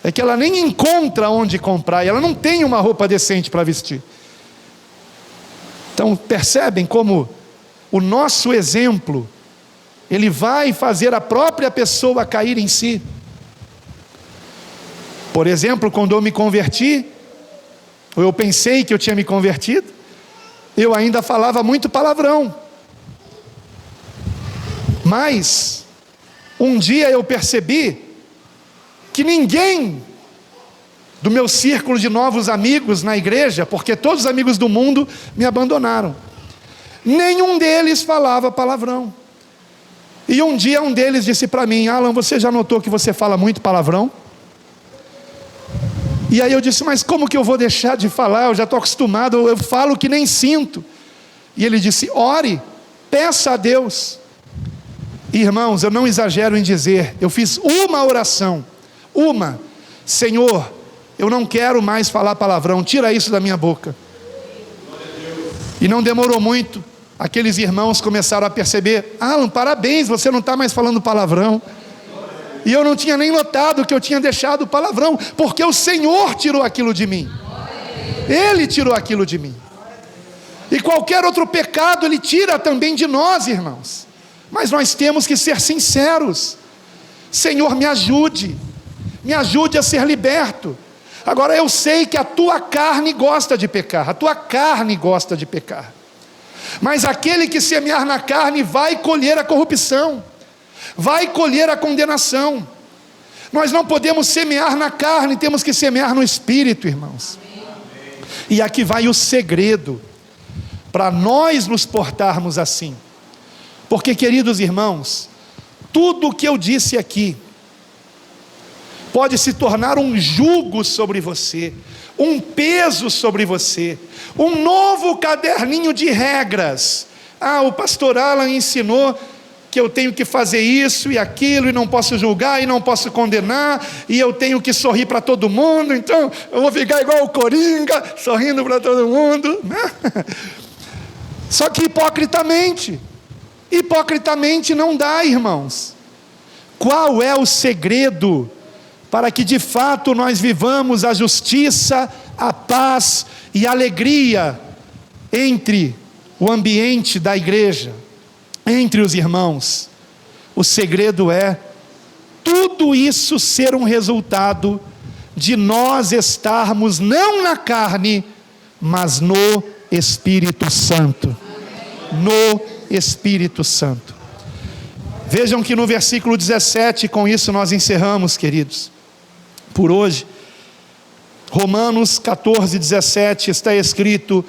é que ela nem encontra onde comprar, e ela não tem uma roupa decente para vestir. Então percebem como o nosso exemplo, ele vai fazer a própria pessoa cair em si. Por exemplo, quando eu me converti, ou eu pensei que eu tinha me convertido, eu ainda falava muito palavrão. Mas um dia eu percebi que ninguém do meu círculo de novos amigos na igreja, porque todos os amigos do mundo me abandonaram, nenhum deles falava palavrão. E um dia um deles disse para mim: Alan, você já notou que você fala muito palavrão? E aí eu disse: mas como que eu vou deixar de falar? Eu já estou acostumado, eu falo que nem sinto. E ele disse: ore, peça a Deus. Irmãos, eu não exagero em dizer, eu fiz uma oração, Senhor, eu não quero mais falar palavrão, tira isso da minha boca. E não demorou muito, aqueles irmãos começaram a perceber: Alan, parabéns, você não está mais falando palavrão. E eu não tinha nem notado que eu tinha deixado o palavrão, porque o Senhor tirou aquilo de mim. Ele tirou aquilo de mim. E qualquer outro pecado Ele tira também de nós, irmãos. Mas nós temos que ser sinceros. Senhor, me ajude a ser liberto. Agora eu sei que a tua carne gosta de pecar, mas aquele que semear na carne vai colher a corrupção, vai colher a condenação. Nós não podemos semear na carne, temos que semear no Espírito, irmãos. E aqui vai o segredo para nós nos portarmos assim. Porque, queridos irmãos, tudo o que eu disse aqui pode se tornar um jugo sobre você, um peso sobre você, um novo caderninho de regras. O pastor Alan ensinou que eu tenho que fazer isso e aquilo, e não posso julgar, e não posso condenar, e eu tenho que sorrir para todo mundo, então eu vou ficar igual o Coringa, sorrindo para todo mundo, né? Só que hipocritamente não dá, irmãos. Qual é o segredo para que de fato nós vivamos a justiça, a paz e a alegria entre o ambiente da igreja, entre os irmãos? O segredo é tudo isso ser um resultado de nós estarmos não na carne, mas no Espírito Santo. No Espírito Santo. Vejam que no versículo 17, com isso nós encerramos, queridos, por hoje. Romanos 14, 17 está escrito: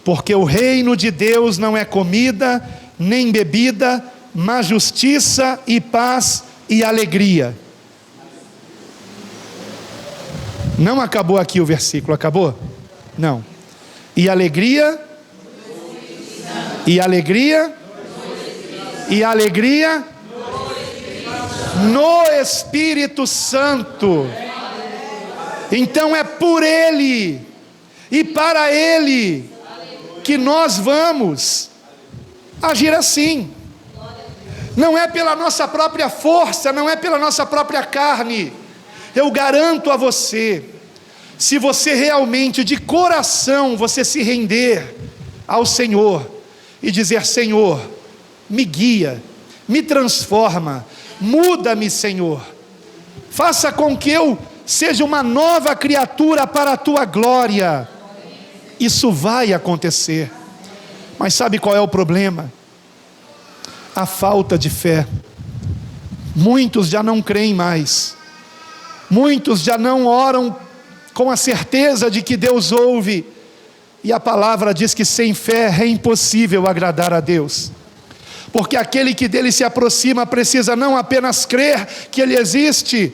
porque o reino de Deus não é comida nem bebida, mas justiça e paz e alegria. Não acabou aqui o versículo, acabou? Não. E alegria, e alegria, e alegria no Espírito Santo. Então é por Ele e para Ele que nós vamos agir assim. Não é pela nossa própria força, não é pela nossa própria carne. Eu garanto a você, se você realmente de coração você se render ao Senhor e dizer: Senhor, me guia, me transforma, muda-me, Senhor, faça com que eu seja uma nova criatura para a tua glória. Isso vai acontecer. Mas sabe qual é o problema? A falta de fé. Muitos já não creem mais, muitos já não oram com a certeza de que Deus ouve, e a palavra diz que sem fé é impossível agradar a Deus, porque aquele que dele se aproxima precisa não apenas crer que ele existe,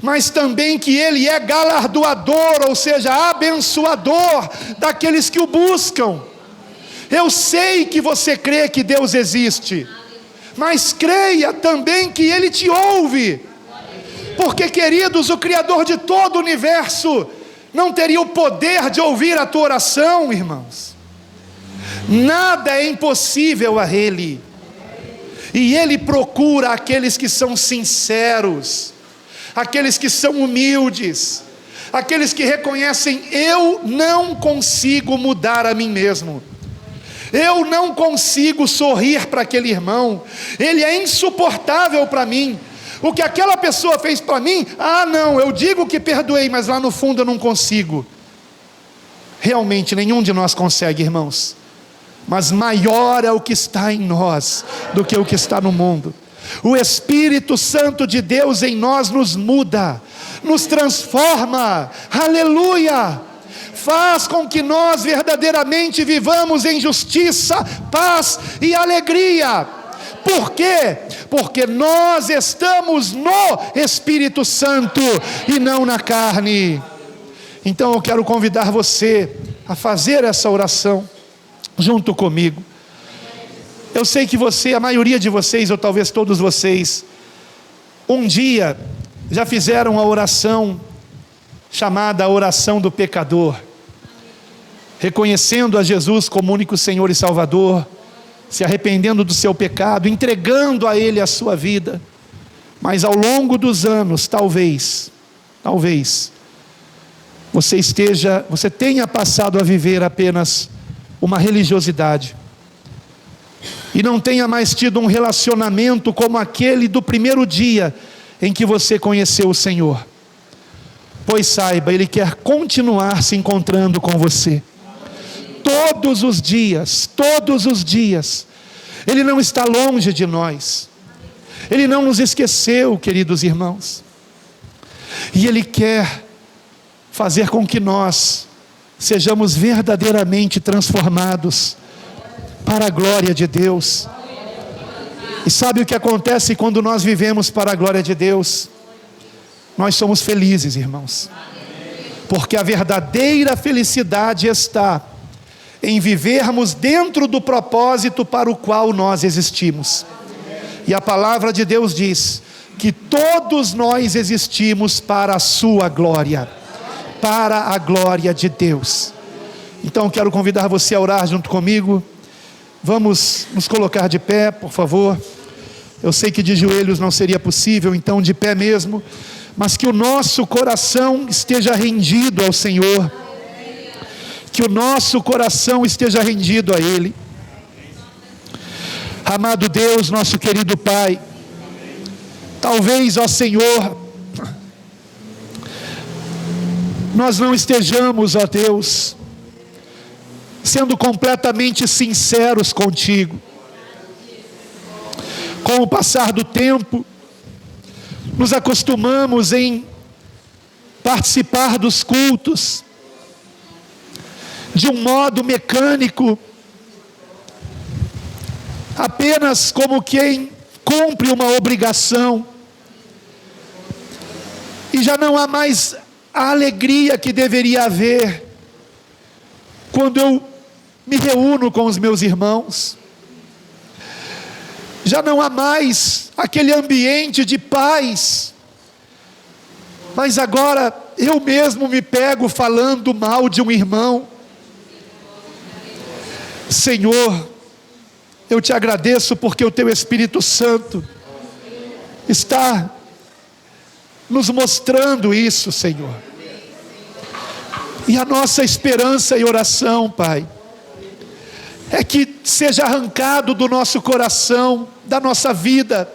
mas também que ele é galardoador, ou seja, abençoador daqueles que o buscam. Eu sei que você crê que Deus existe, mas creia também que Ele te ouve, porque, queridos, o Criador de todo o universo não teria o poder de ouvir a tua oração, irmãos? Nada é impossível a Ele, e Ele procura aqueles que são sinceros, aqueles que são humildes, aqueles que reconhecem: eu não consigo mudar a mim mesmo, eu não consigo sorrir para aquele irmão, ele é insuportável para mim, o que aquela pessoa fez para mim, não, eu digo que perdoei, mas lá no fundo eu não consigo. Realmente nenhum de nós consegue, irmãos, mas maior é o que está em nós do que o que está no mundo. O Espírito Santo de Deus em nós nos muda, nos transforma, aleluia, faz com que nós verdadeiramente vivamos em justiça, paz e alegria. Por quê? Porque nós estamos no Espírito Santo e não na carne. Então eu quero convidar você a fazer essa oração junto comigo. Eu sei que você, a maioria de vocês, ou talvez todos vocês, um dia já fizeram a oração chamada a oração do pecador, reconhecendo a Jesus como único Senhor e Salvador, se arrependendo do seu pecado, entregando a Ele a sua vida. Mas ao longo dos anos, talvez você tenha passado a viver apenas uma religiosidade, e não tenha mais tido um relacionamento como aquele do primeiro dia em que você conheceu o Senhor. Pois saiba, Ele quer continuar se encontrando com você todos os dias, Ele não está longe de nós, Ele não nos esqueceu, queridos irmãos, e Ele quer fazer com que nós sejamos verdadeiramente transformados para a glória de Deus. E sabe o que acontece quando nós vivemos para a glória de Deus? Nós somos felizes, irmãos, porque a verdadeira felicidade está em vivermos dentro do propósito para o qual nós existimos. E a palavra de Deus diz que todos nós existimos para a sua glória, para a glória de Deus. Então quero convidar você a orar junto comigo. Vamos nos colocar de pé, por favor. Eu sei que de joelhos não seria possível, então de pé mesmo, mas que o nosso coração esteja rendido ao Senhor, que o nosso coração esteja rendido a Ele. Amado Deus, nosso querido Pai, talvez, ó Senhor, nós não estejamos, ó Deus, sendo completamente sinceros contigo. Com o passar do tempo, nos acostumamos em participar dos cultos de um modo mecânico, apenas como quem cumpre uma obrigação, e já não há mais a alegria que deveria haver quando eu me reúno com os meus irmãos. Já não há mais aquele ambiente de paz, mas agora eu mesmo me pego falando mal de um irmão. Senhor, eu te agradeço porque o teu Espírito Santo está nos mostrando isso, Senhor. E a nossa esperança e oração, Pai, é que seja arrancado do nosso coração, da nossa vida,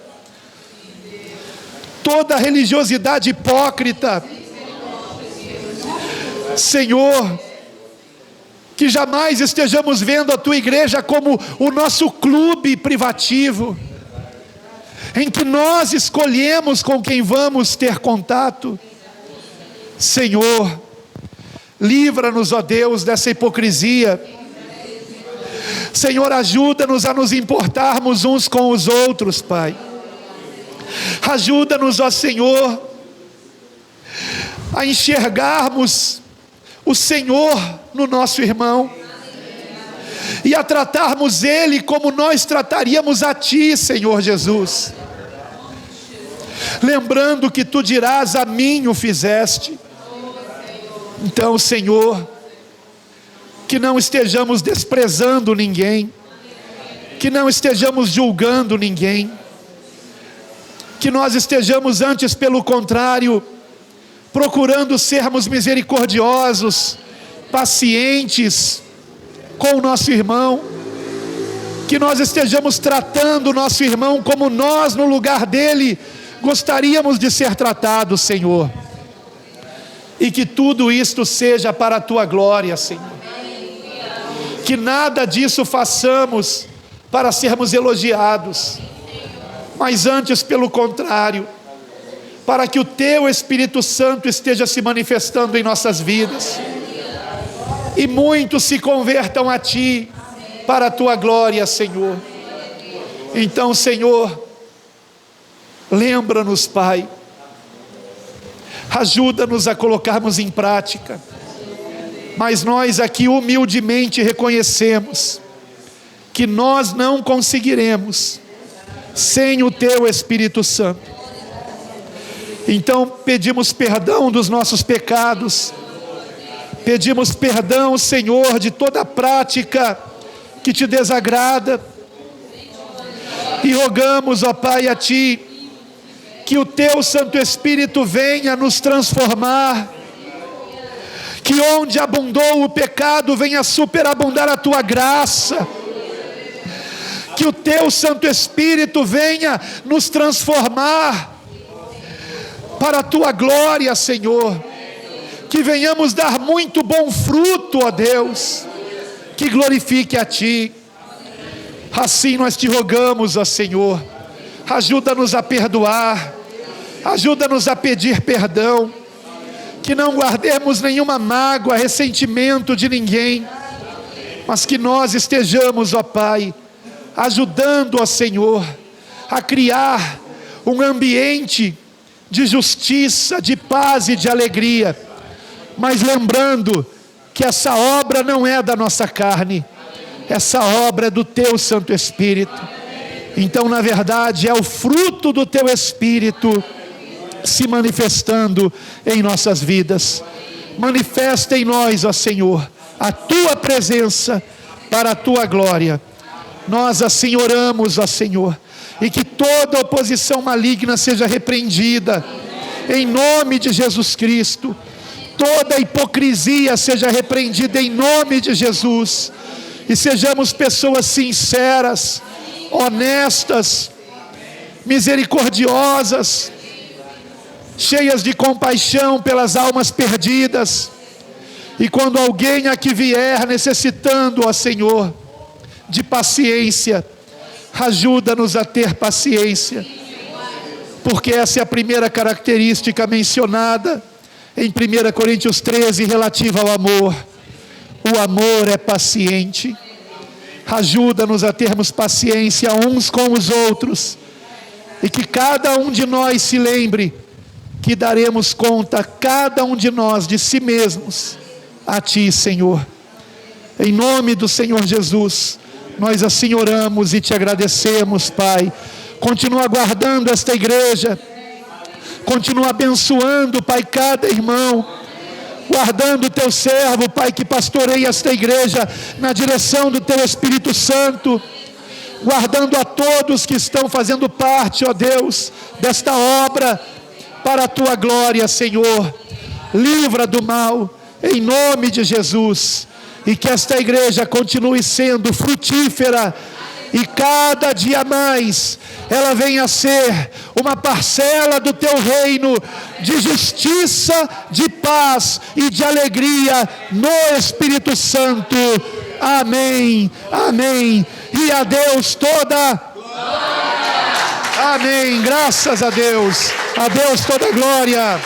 toda a religiosidade hipócrita. Senhor, que jamais estejamos vendo a tua igreja como o nosso clube privativo, em que nós escolhemos com quem vamos ter contato. Senhor, livra-nos, ó Deus, dessa hipocrisia. Senhor, ajuda-nos a nos importarmos uns com os outros, Pai. Ajuda-nos, ó Senhor, a enxergarmos o Senhor no nosso irmão e a tratarmos Ele como nós trataríamos a Ti, Senhor Jesus. Lembrando que Tu dirás: a mim o fizeste. Então, Senhor, que não estejamos desprezando ninguém, que não estejamos julgando ninguém, que nós estejamos antes, pelo contrário, procurando sermos misericordiosos, pacientes com o nosso irmão, que nós estejamos tratando o nosso irmão como nós, no lugar dele, gostaríamos de ser tratados, Senhor, e que tudo isto seja para a Tua glória, Senhor. Que nada disso façamos para sermos elogiados, mas antes, pelo contrário, para que o Teu Espírito Santo esteja se manifestando em nossas vidas, e muitos se convertam a Ti, para a Tua glória, Senhor. Então, Senhor, lembra-nos, Pai, ajuda-nos a colocarmos em prática. Mas nós aqui humildemente reconhecemos que nós não conseguiremos sem o Teu Espírito Santo. Então pedimos perdão dos nossos pecados, pedimos perdão, Senhor, de toda prática que Te desagrada, e rogamos, ó Pai, a Ti, que o Teu Santo Espírito venha nos transformar, que onde abundou o pecado venha superabundar a Tua graça, que o Teu Santo Espírito venha nos transformar para a Tua glória, Senhor, que venhamos dar muito bom fruto, ó Deus, que glorifique a Ti. Assim nós Te rogamos, ó Senhor, ajuda-nos a perdoar, ajuda-nos a pedir perdão, que não guardemos nenhuma mágoa, ressentimento de ninguém, mas que nós estejamos, ó Pai, ajudando, ó Senhor, a criar um ambiente de justiça, de paz e de alegria, mas lembrando que essa obra não é da nossa carne, essa obra é do Teu Santo Espírito. Então, na verdade, é o fruto do teu Espírito se manifestando em nossas vidas. Manifesta em nós, ó Senhor, a tua presença para a tua glória. Nós assim oramos, ó Senhor, e que toda oposição maligna seja repreendida, em nome de Jesus Cristo. Toda hipocrisia seja repreendida em nome de Jesus, e sejamos pessoas sinceras, honestas, misericordiosas, cheias de compaixão pelas almas perdidas. E quando alguém aqui vier necessitando, ó Senhor, de paciência, ajuda-nos a ter paciência, porque essa é a primeira característica mencionada em 1 Coríntios 13, relativa ao amor. O amor é paciente. Ajuda-nos a termos paciência uns com os outros, e que cada um de nós se lembre que daremos conta, cada um de nós, de si mesmos, a Ti, Senhor. Em nome do Senhor Jesus, nós assim oramos e Te agradecemos, Pai. Continua guardando esta igreja, continua abençoando, Pai, cada irmão, guardando o Teu servo, Pai, que pastoreia esta igreja na direção do Teu Espírito Santo, guardando a todos que estão fazendo parte, ó Deus, desta obra, para a Tua glória, Senhor. Livra do mal, em nome de Jesus, e que esta igreja continue sendo frutífera, e cada dia mais ela venha a ser uma parcela do Teu reino, de justiça, de paz e de alegria no Espírito Santo. Amém, amém. E a Deus toda glória. Amém, graças a Deus toda glória.